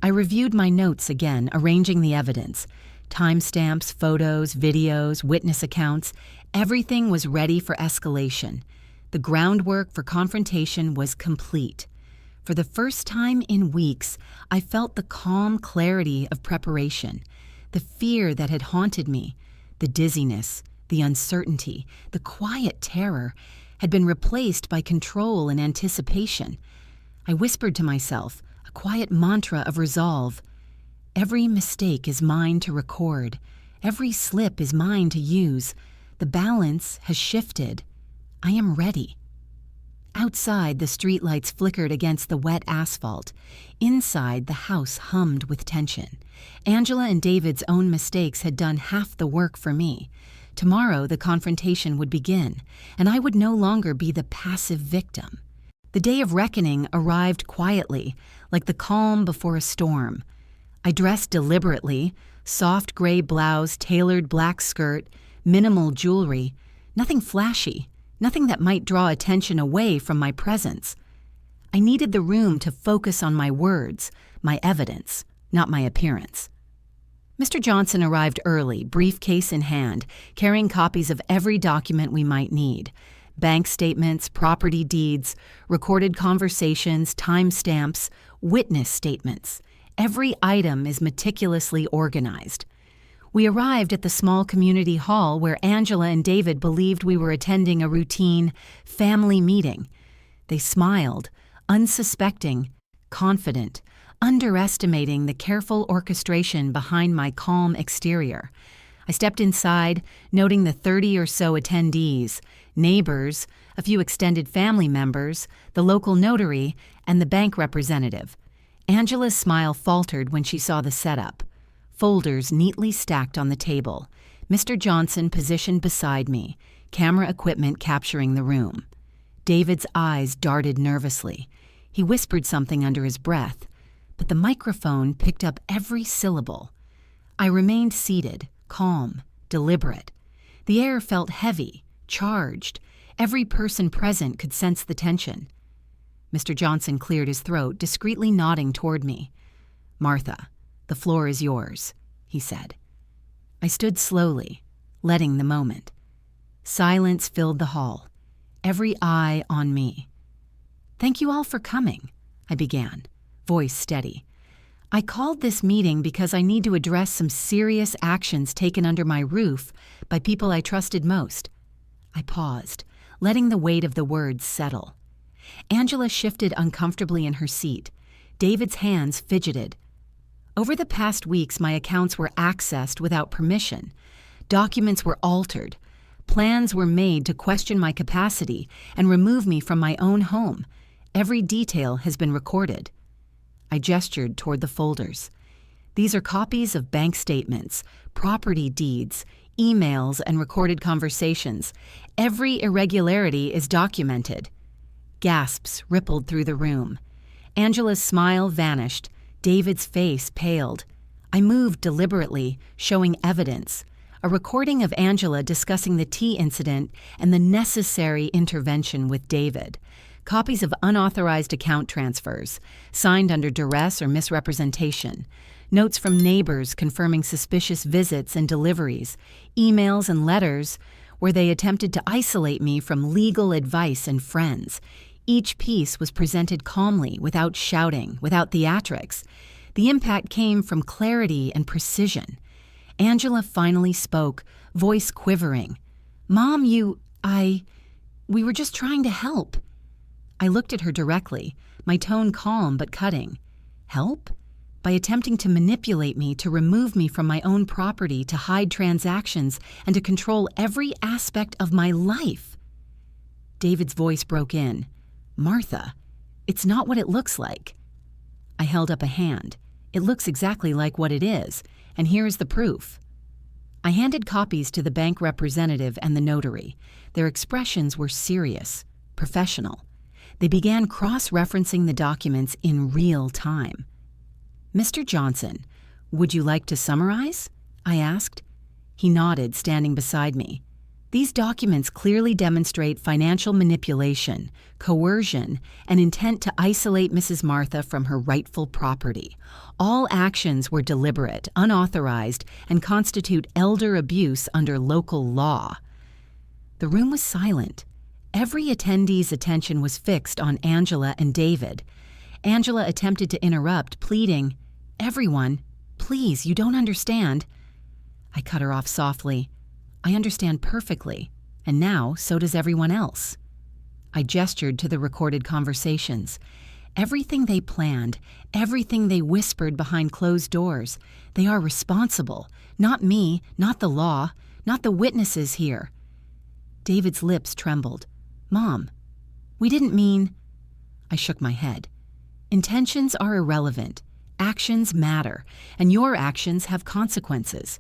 I reviewed my notes again, arranging the evidence. Timestamps, photos, videos, witness accounts. Everything was ready for escalation. The groundwork for confrontation was complete. For the first time in weeks, I felt the calm clarity of preparation, the fear that had haunted me, the dizziness, the uncertainty, the quiet terror, had been replaced by control and anticipation. I whispered to myself, a quiet mantra of resolve. Every mistake is mine to record. Every slip is mine to use. The balance has shifted. I am ready. Outside, the streetlights flickered against the wet asphalt. Inside, the house hummed with tension. Angela and David's own mistakes had done half the work for me. Tomorrow, the confrontation would begin, and I would no longer be the passive victim. The day of reckoning arrived quietly, like the calm before a storm. I dressed deliberately, soft gray blouse, tailored black skirt, minimal jewelry, nothing flashy, nothing that might draw attention away from my presence. I needed the room to focus on my words, my evidence, not my appearance. Mr. Johnson arrived early, briefcase in hand, carrying copies of every document we might need. Bank statements, property deeds, recorded conversations, timestamps, witness statements. Every item is meticulously organized. We arrived at the small community hall where Angela and David believed we were attending a routine family meeting. They smiled, unsuspecting, confident, underestimating the careful orchestration behind my calm exterior. I stepped inside, noting the 30 or so attendees, neighbors, a few extended family members, the local notary, and the bank representative. Angela's smile faltered when she saw the setup. Folders neatly stacked on the table. Mr. Johnson positioned beside me, camera equipment capturing the room. David's eyes darted nervously. He whispered something under his breath, but the microphone picked up every syllable. I remained seated, calm, deliberate. The air felt heavy, charged. Every person present could sense the tension. Mr. Johnson cleared his throat, discreetly nodding toward me. "Martha, the floor is yours," he said. I stood slowly, letting the moment. Silence filled the hall, every eye on me. "Thank you all for coming," I began, voice steady. "I called this meeting because I need to address some serious actions taken under my roof by people I trusted most." I paused, letting the weight of the words settle. Angela shifted uncomfortably in her seat. David's hands fidgeted. Over the past weeks, my accounts were accessed without permission. Documents were altered. Plans were made to question my capacity and remove me from my own home. Every detail has been recorded. I gestured toward the folders. These are copies of bank statements, property deeds, emails, and recorded conversations. Every irregularity is documented. Gasps rippled through the room. Angela's smile vanished. David's face paled. I moved deliberately, showing evidence. A recording of Angela discussing the tea incident and the necessary intervention with David. Copies of unauthorized account transfers, signed under duress or misrepresentation. Notes from neighbors confirming suspicious visits and deliveries. Emails and letters where they attempted to isolate me from legal advice and friends. Each piece was presented calmly, without shouting, without theatrics. The impact came from clarity and precision. Angela finally spoke, voice quivering. "Mom, we were just trying to help." I looked at her directly, my tone calm but cutting. "Help? By attempting to manipulate me, to remove me from my own property, to hide transactions, and to control every aspect of my life." David's voice broke in. "Martha, it's not what it looks like." I held up a hand. "It looks exactly like what it is, and here is the proof." I handed copies to the bank representative and the notary. Their expressions were serious, professional. They began cross-referencing the documents in real time. "Mr. Johnson, would you like to summarize?" I asked. He nodded, standing beside me. "These documents clearly demonstrate financial manipulation, coercion, and intent to isolate Mrs. Martha from her rightful property. All actions were deliberate, unauthorized, and constitute elder abuse under local law." The room was silent. Every attendee's attention was fixed on Angela and David. Angela attempted to interrupt, pleading, "Everyone, please, you don't understand." I cut her off softly. I understand perfectly, and now so does everyone else. I gestured to the recorded conversations. Everything they planned, everything they whispered behind closed doors, they are responsible. Not me, not the law, not the witnesses here. David's lips trembled. Mom, we didn't mean... I shook my head. Intentions are irrelevant. Actions matter, and your actions have consequences.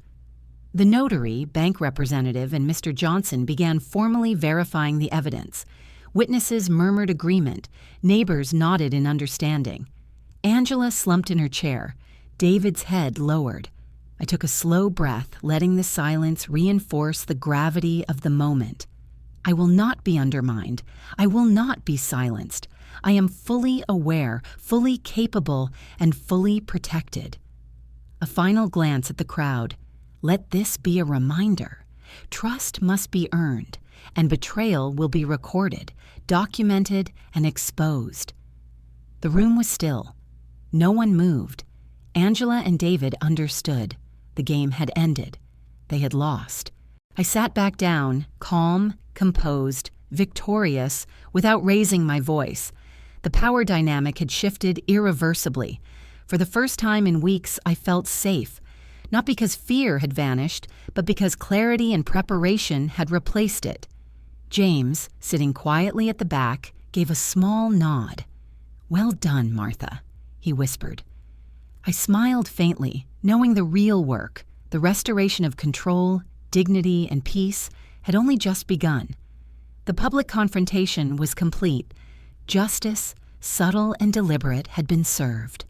The notary, bank representative, and Mr. Johnson began formally verifying the evidence. Witnesses murmured agreement. Neighbors nodded in understanding. Angela slumped in her chair. David's head lowered. I took a slow breath, letting the silence reinforce the gravity of the moment. I will not be undermined. I will not be silenced. I am fully aware, fully capable, and fully protected. A final glance at the crowd. Let this be a reminder. Trust must be earned, and betrayal will be recorded, documented, and exposed. The room was still. No one moved. Angela and David understood. The game had ended. They had lost. I sat back down, calm, composed, victorious, without raising my voice. The power dynamic had shifted irreversibly. For the first time in weeks, I felt safe. Not because fear had vanished, but because clarity and preparation had replaced it. James, sitting quietly at the back, gave a small nod. "Well done, Martha," he whispered. I smiled faintly, knowing the real work, the restoration of control, dignity, and peace, had only just begun. The public confrontation was complete. Justice, subtle and deliberate, had been served.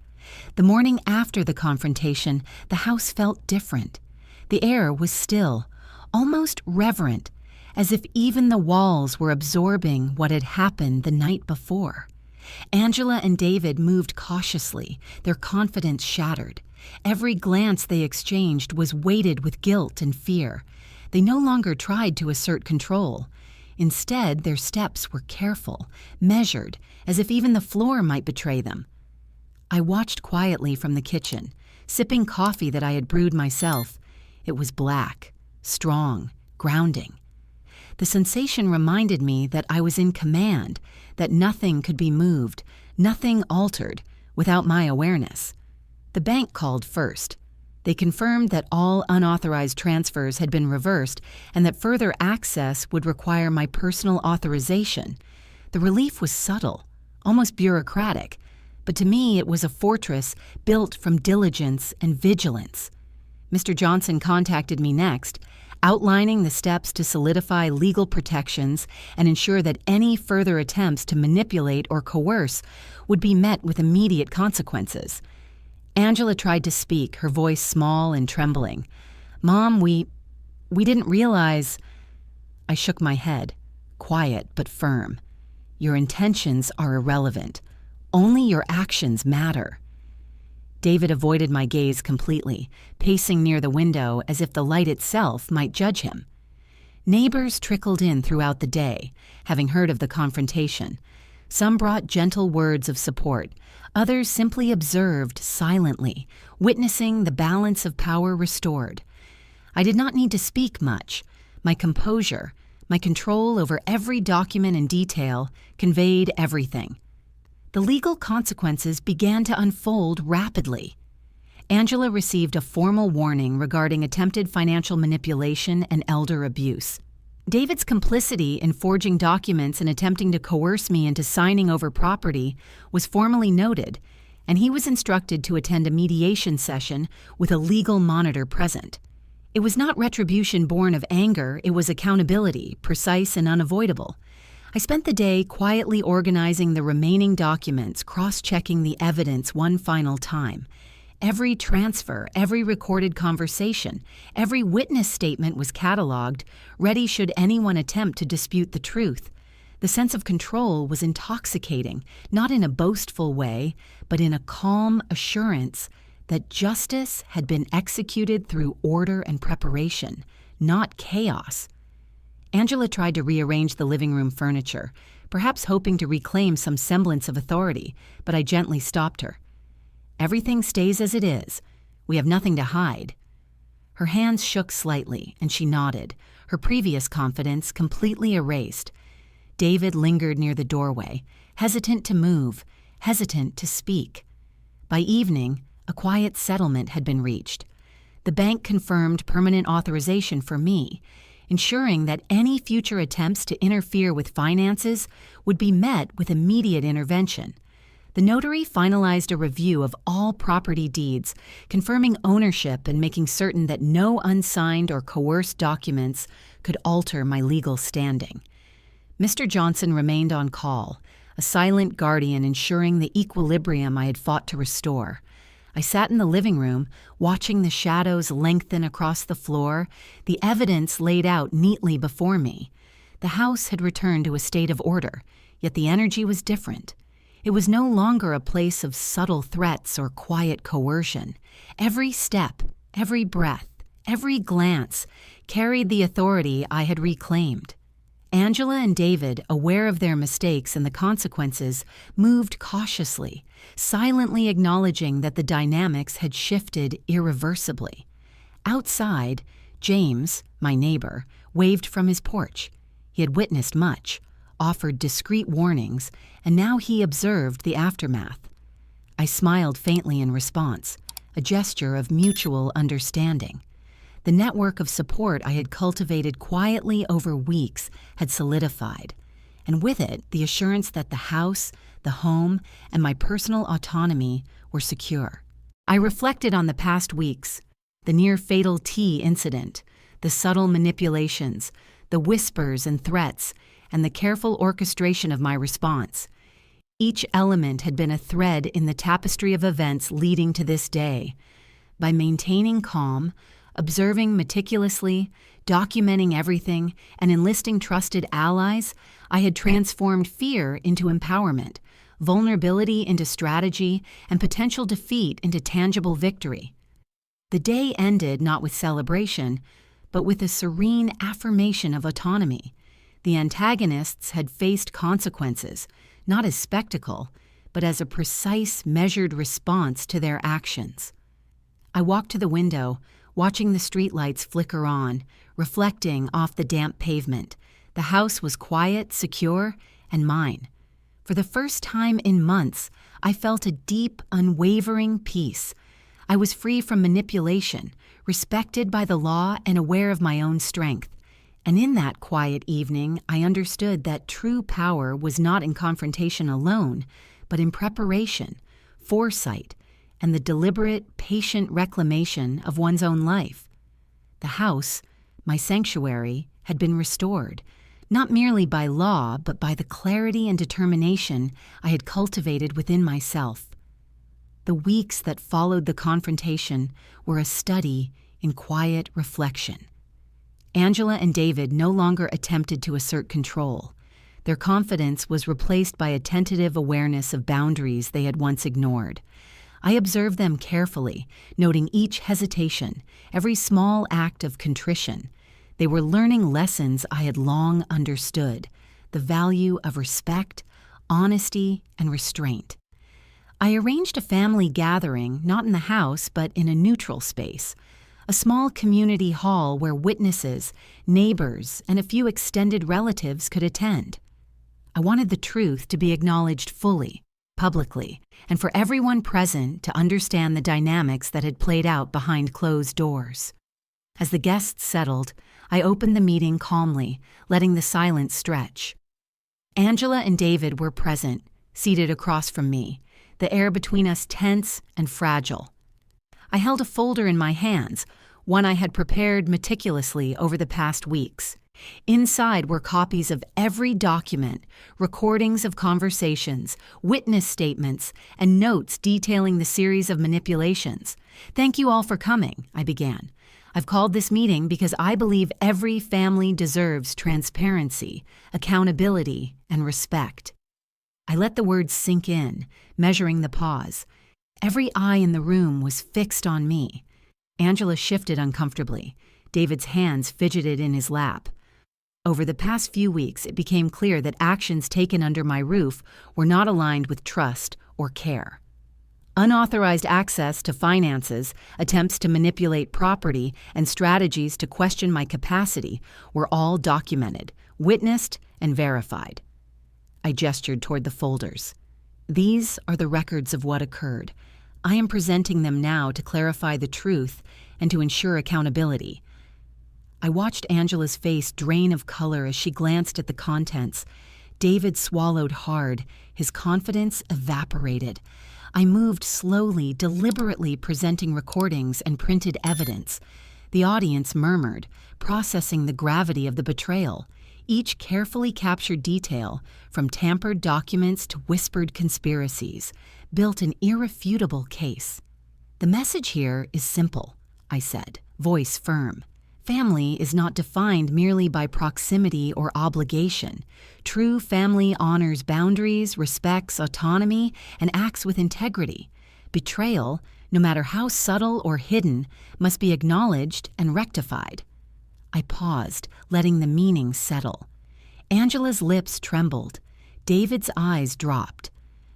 The morning after the confrontation, the house felt different. The air was still, almost reverent, as if even the walls were absorbing what had happened the night before. Angela and David moved cautiously, their confidence shattered. Every glance they exchanged was weighted with guilt and fear. They no longer tried to assert control. Instead, their steps were careful, measured, as if even the floor might betray them. I watched quietly from the kitchen, sipping coffee that I had brewed myself. It was black, strong, grounding. The sensation reminded me that I was in command, that nothing could be moved, nothing altered, without my awareness. The bank called first. They confirmed that all unauthorized transfers had been reversed and that further access would require my personal authorization. The relief was subtle, almost bureaucratic, but to me it was a fortress built from diligence and vigilance. Mr. Johnson contacted me next, outlining the steps to solidify legal protections and ensure that any further attempts to manipulate or coerce would be met with immediate consequences. Angela tried to speak, her voice small and trembling. "Mom, we didn't realize..." I shook my head, quiet but firm. "Your intentions are irrelevant. Only your actions matter." David avoided my gaze completely, pacing near the window as if the light itself might judge him. Neighbors trickled in throughout the day, having heard of the confrontation. Some brought gentle words of support. Others simply observed silently, witnessing the balance of power restored. I did not need to speak much. My composure, my control over every document and detail, conveyed everything. The legal consequences began to unfold rapidly. Angela received a formal warning regarding attempted financial manipulation and elder abuse. David's complicity in forging documents and attempting to coerce me into signing over property was formally noted, and he was instructed to attend a mediation session with a legal monitor present. It was not retribution born of anger, it was accountability, precise and unavoidable. I spent the day quietly organizing the remaining documents, cross-checking the evidence one final time. Every transfer, every recorded conversation, every witness statement was cataloged, ready should anyone attempt to dispute the truth. The sense of control was intoxicating, not in a boastful way, but in a calm assurance that justice had been executed through order and preparation, not chaos. Angela tried to rearrange the living room furniture, perhaps hoping to reclaim some semblance of authority, but I gently stopped her. "Everything stays as it is. We have nothing to hide." Her hands shook slightly, and she nodded, her previous confidence completely erased. David lingered near the doorway, hesitant to move, hesitant to speak. By evening, a quiet settlement had been reached. The bank confirmed permanent authorization for me, ensuring that any future attempts to interfere with finances would be met with immediate intervention. The notary finalized a review of all property deeds, confirming ownership and making certain that no unsigned or coerced documents could alter my legal standing. Mr. Johnson remained on call, a silent guardian ensuring the equilibrium I had fought to restore. I sat in the living room, watching the shadows lengthen across the floor, the evidence laid out neatly before me. The house had returned to a state of order, yet the energy was different. It was no longer a place of subtle threats or quiet coercion. Every step, every breath, every glance carried the authority I had reclaimed. Angela and David, aware of their mistakes and the consequences, moved cautiously, silently acknowledging that the dynamics had shifted irreversibly. Outside, James, my neighbor, waved from his porch. He had witnessed much, offered discreet warnings, and now he observed the aftermath. I smiled faintly in response, a gesture of mutual understanding. The network of support I had cultivated quietly over weeks had solidified, and with it the assurance that the house, the home, and my personal autonomy were secure. I reflected on the past weeks, the near-fatal tea incident, the subtle manipulations, the whispers and threats, and the careful orchestration of my response. Each element had been a thread in the tapestry of events leading to this day. By maintaining calm, observing meticulously, documenting everything, and enlisting trusted allies, I had transformed fear into empowerment, vulnerability into strategy, and potential defeat into tangible victory. The day ended not with celebration, but with a serene affirmation of autonomy. The antagonists had faced consequences, not as spectacle, but as a precise, measured response to their actions. I walked to the window, watching the streetlights flicker on, reflecting off the damp pavement. The house was quiet, secure, and mine. For the first time in months, I felt a deep, unwavering peace. I was free from manipulation, respected by the law, and aware of my own strength. And in that quiet evening, I understood that true power was not in confrontation alone, but in preparation, foresight, and the deliberate, patient reclamation of one's own life. The house, my sanctuary, had been restored, not merely by law, but by the clarity and determination I had cultivated within myself. The weeks that followed the confrontation were a study in quiet reflection. Angela and David no longer attempted to assert control. Their confidence was replaced by a tentative awareness of boundaries they had once ignored. I observed them carefully, noting each hesitation, every small act of contrition. They were learning lessons I had long understood, the value of respect, honesty, and restraint. I arranged a family gathering, not in the house, but in a neutral space, a small community hall where witnesses, neighbors, and a few extended relatives could attend. I wanted the truth to be acknowledged fully, publicly, and for everyone present to understand the dynamics that had played out behind closed doors. As the guests settled, I opened the meeting calmly, letting the silence stretch. Angela and David were present, seated across from me, the air between us tense and fragile. I held a folder in my hands, one I had prepared meticulously over the past weeks. Inside were copies of every document, recordings of conversations, witness statements, and notes detailing the series of manipulations. "Thank you all for coming," I began. "I've called this meeting because I believe every family deserves transparency, accountability, and respect." I let the words sink in, measuring the pause. Every eye in the room was fixed on me. Angela shifted uncomfortably. David's hands fidgeted in his lap. Over the past few weeks, it became clear that actions taken under my roof were not aligned with trust or care. Unauthorized access to finances, attempts to manipulate property, and strategies to question my capacity were all documented, witnessed, and verified. I gestured toward the folders. These are the records of what occurred. I am presenting them now to clarify the truth and to ensure accountability. I watched Angela's face drain of color as she glanced at the contents. David swallowed hard. His confidence evaporated. I moved slowly, deliberately presenting recordings and printed evidence. The audience murmured, processing the gravity of the betrayal. Each carefully captured detail, from tampered documents to whispered conspiracies, built an irrefutable case. "The message here is simple," I said, voice firm. "Family is not defined merely by proximity or obligation. True family honors boundaries, respects autonomy, and acts with integrity. Betrayal, no matter how subtle or hidden, must be acknowledged and rectified." I paused, letting the meaning settle. Angela's lips trembled. David's eyes dropped.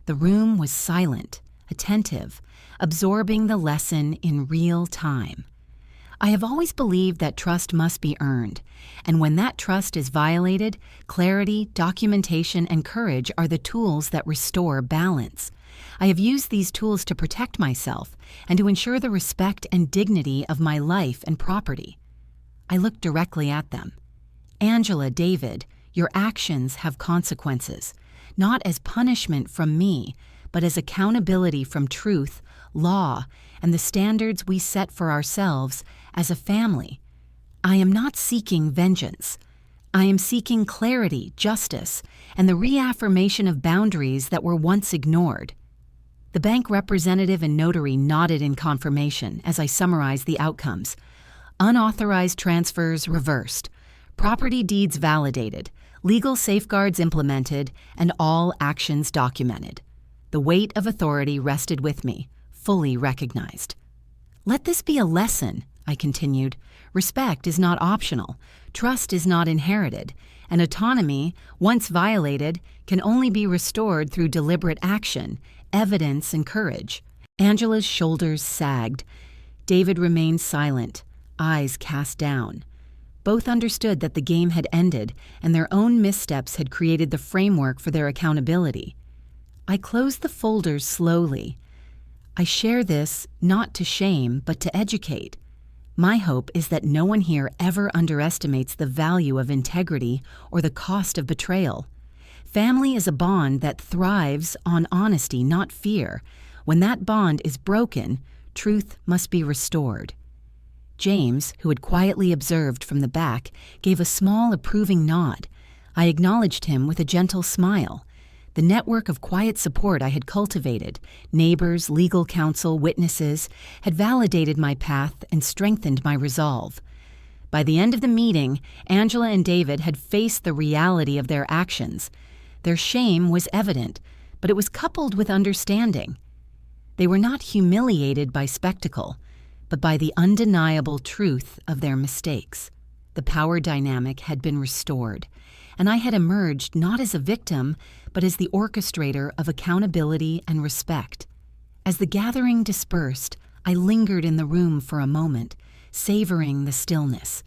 The room was silent, attentive, absorbing the lesson in real time. I have always believed that trust must be earned, and when that trust is violated, clarity, documentation, and courage are the tools that restore balance. I have used these tools to protect myself and to ensure the respect and dignity of my life and property. I looked directly at them. "Angela, David, your actions have consequences, not as punishment from me, but as accountability from truth, law, and the standards we set for ourselves as a family. I am not seeking vengeance. I am seeking clarity, justice, and the reaffirmation of boundaries that were once ignored." The bank representative and notary nodded in confirmation as I summarized the outcomes. Unauthorized transfers reversed, property deeds validated, legal safeguards implemented, and all actions documented. The weight of authority rested with me, fully recognized. "Let this be a lesson," I continued. "Respect is not optional, trust is not inherited, and autonomy, once violated, can only be restored through deliberate action, evidence, and courage." Angela's shoulders sagged. David remained silent, eyes cast down. Both understood that the game had ended and their own missteps had created the framework for their accountability. I closed the folders slowly. I share this not to shame, but to educate. My hope is that no one here ever underestimates the value of integrity or the cost of betrayal. Family is a bond that thrives on honesty, not fear. When that bond is broken, truth must be restored. James, who had quietly observed from the back, gave a small approving nod. I acknowledged him with a gentle smile. The network of quiet support I had cultivated, neighbors, legal counsel, witnesses, had validated my path and strengthened my resolve. By the end of the meeting, Angela and David had faced the reality of their actions. Their shame was evident, but it was coupled with understanding. They were not humiliated by spectacle, but by the undeniable truth of their mistakes. The power dynamic had been restored, and I had emerged not as a victim, but as the orchestrator of accountability and respect. As the gathering dispersed, I lingered in the room for a moment, savoring the stillness.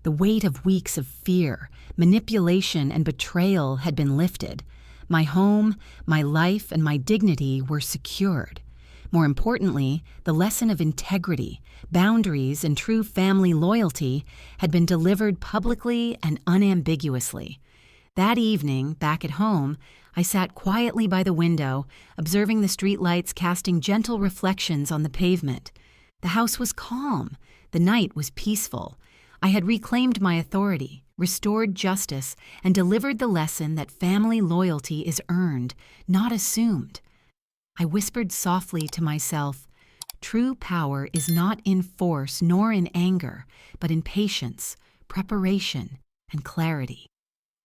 The weight of weeks of fear, manipulation, and betrayal had been lifted. My home, my life, and my dignity were secured. More importantly, the lesson of integrity, boundaries, and true family loyalty had been delivered publicly and unambiguously. That evening, back at home, I sat quietly by the window, observing the streetlights casting gentle reflections on the pavement. The house was calm. The night was peaceful. I had reclaimed my authority, restored justice, and delivered the lesson that family loyalty is earned, not assumed. I whispered softly to myself, "True power is not in force nor in anger, but in patience, preparation, and clarity."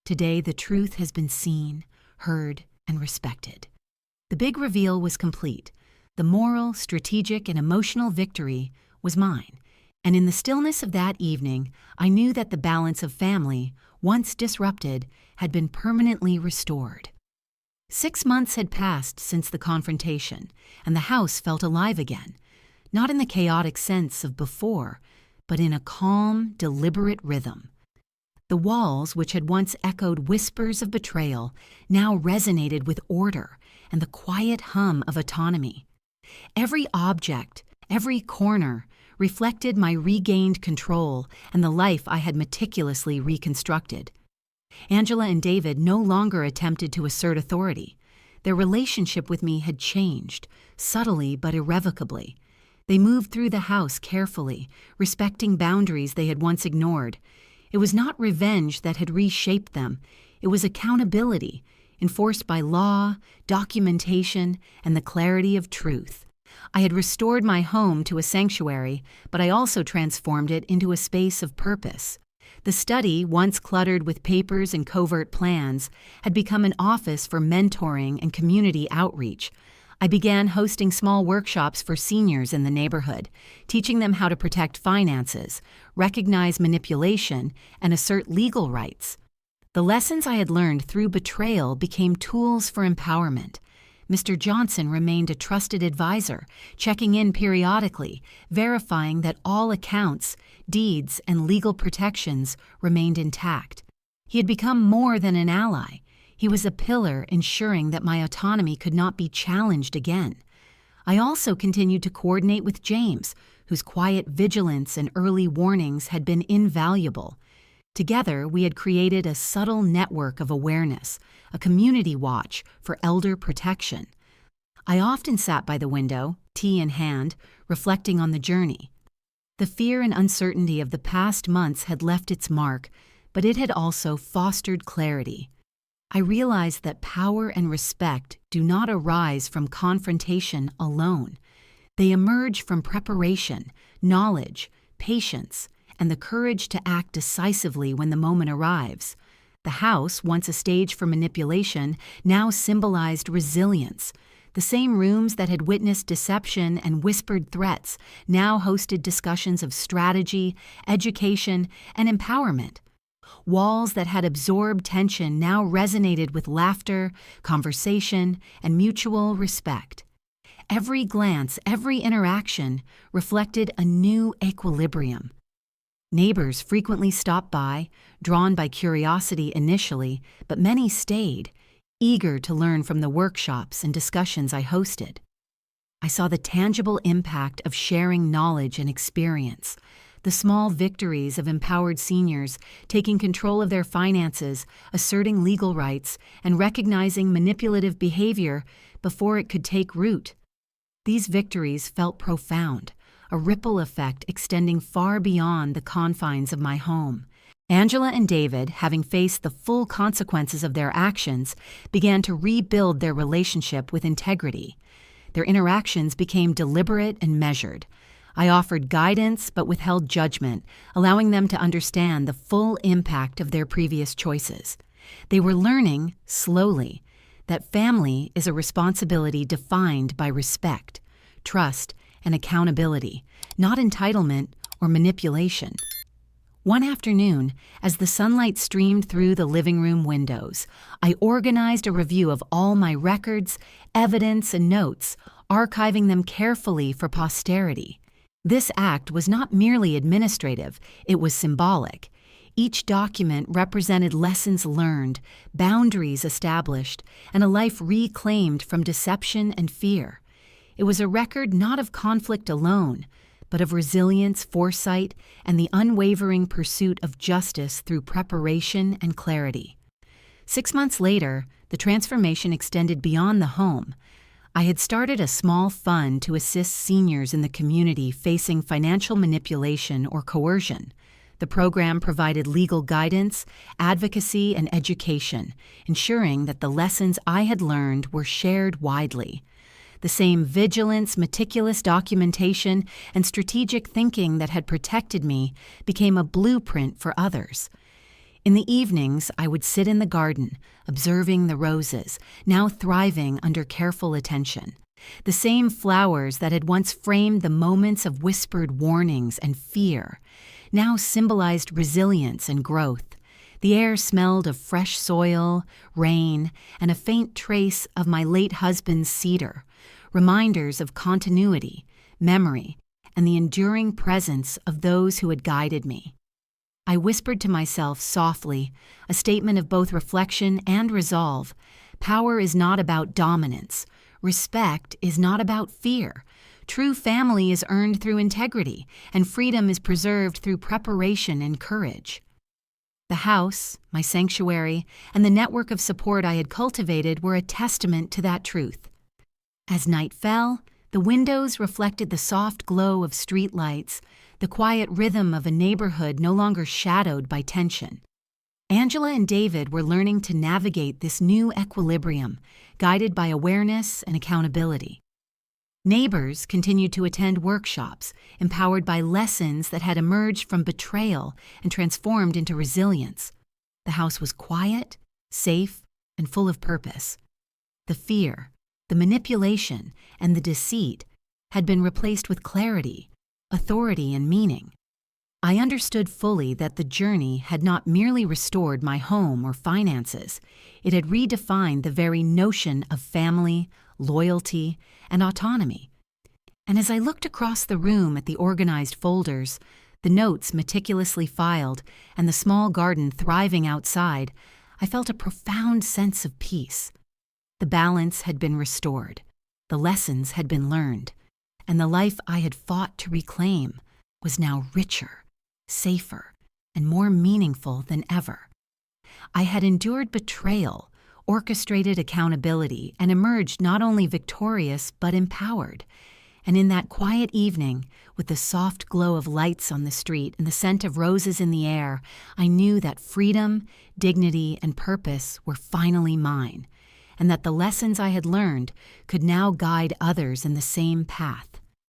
Today the truth has been seen, heard, and respected. The big reveal was complete. The moral, strategic, and emotional victory was mine. And in the stillness of that evening, I knew that the balance of family, once disrupted, had been permanently restored. 6 months had passed since the confrontation, and the house felt alive again, not in the chaotic sense of before, but in a calm, deliberate rhythm. The walls, which had once echoed whispers of betrayal, now resonated with order and the quiet hum of autonomy. Every object, every corner, reflected my regained control and the life I had meticulously reconstructed. Angela and David no longer attempted to assert authority. Their relationship with me had changed, subtly but irrevocably. They moved through the house carefully, respecting boundaries they had once ignored. It was not revenge that had reshaped them. It was accountability, enforced by law, documentation, and the clarity of truth. I had restored my home to a sanctuary, but I also transformed it into a space of purpose. The study, once cluttered with papers and covert plans, had become an office for mentoring and community outreach. I began hosting small workshops for seniors in the neighborhood, teaching them how to protect finances, recognize manipulation, and assert legal rights. The lessons I had learned through betrayal became tools for empowerment. Mr. Johnson remained a trusted advisor, checking in periodically, verifying that all accounts, deeds, and legal protections remained intact. He had become more than an ally. He was a pillar ensuring that my autonomy could not be challenged again. I also continued to coordinate with James, whose quiet vigilance and early warnings had been invaluable. Together, we had created a subtle network of awareness, a community watch for elder protection. I often sat by the window, tea in hand, reflecting on the journey. The fear and uncertainty of the past months had left its mark, but it had also fostered clarity. I realized that power and respect do not arise from confrontation alone. They emerge from preparation, knowledge, patience, and the courage to act decisively when the moment arrives. The house, once a stage for manipulation, now symbolized resilience. The same rooms that had witnessed deception and whispered threats now hosted discussions of strategy, education, and empowerment. Walls that had absorbed tension now resonated with laughter, conversation, and mutual respect. Every glance, every interaction reflected a new equilibrium. Neighbors frequently stopped by, drawn by curiosity initially, but many stayed, eager to learn from the workshops and discussions I hosted. I saw the tangible impact of sharing knowledge and experience, the small victories of empowered seniors taking control of their finances, asserting legal rights, and recognizing manipulative behavior before it could take root. These victories felt profound, a ripple effect extending far beyond the confines of my home. Angela and David, having faced the full consequences of their actions, began to rebuild their relationship with integrity. Their interactions became deliberate and measured. I offered guidance but withheld judgment, allowing them to understand the full impact of their previous choices. They were learning, slowly, that family is a responsibility defined by respect, trust, and accountability, not entitlement or manipulation. One afternoon, as the sunlight streamed through the living room windows, I organized a review of all my records, evidence, and notes, archiving them carefully for posterity. This act was not merely administrative, it was symbolic. Each document represented lessons learned, boundaries established, and a life reclaimed from deception and fear. It was a record not of conflict alone, but of resilience, foresight, and the unwavering pursuit of justice through preparation and clarity. 6 months later, the transformation extended beyond the home. I had started a small fund to assist seniors in the community facing financial manipulation or coercion. The program provided legal guidance, advocacy, and education, ensuring that the lessons I had learned were shared widely. The same vigilance, meticulous documentation, and strategic thinking that had protected me became a blueprint for others. In the evenings, I would sit in the garden, observing the roses, now thriving under careful attention. The same flowers that had once framed the moments of whispered warnings and fear now symbolized resilience and growth. The air smelled of fresh soil, rain, and a faint trace of my late husband's cedar, reminders of continuity, memory, and the enduring presence of those who had guided me. I whispered to myself softly, a statement of both reflection and resolve. Power is not about dominance. Respect is not about fear. True family is earned through integrity, and freedom is preserved through preparation and courage. The house, my sanctuary, and the network of support I had cultivated were a testament to that truth. As night fell, the windows reflected the soft glow of street lights, the quiet rhythm of a neighborhood no longer shadowed by tension. Angela and David were learning to navigate this new equilibrium, guided by awareness and accountability. Neighbors continued to attend workshops, empowered by lessons that had emerged from betrayal and transformed into resilience. The house was quiet, safe, and full of purpose. The fear, the manipulation, and the deceit had been replaced with clarity, authority, and meaning. I understood fully that the journey had not merely restored my home or finances, it had redefined the very notion of family, loyalty, and autonomy. And as I looked across the room at the organized folders, the notes meticulously filed, and the small garden thriving outside, I felt a profound sense of peace. The balance had been restored, the lessons had been learned, and the life I had fought to reclaim was now richer, safer, and more meaningful than ever. I had endured betrayal, orchestrated accountability, and emerged not only victorious but empowered. And in that quiet evening, with the soft glow of lights on the street and the scent of roses in the air, I knew that freedom, dignity, and purpose were finally mine, and that the lessons I had learned could now guide others in the same path.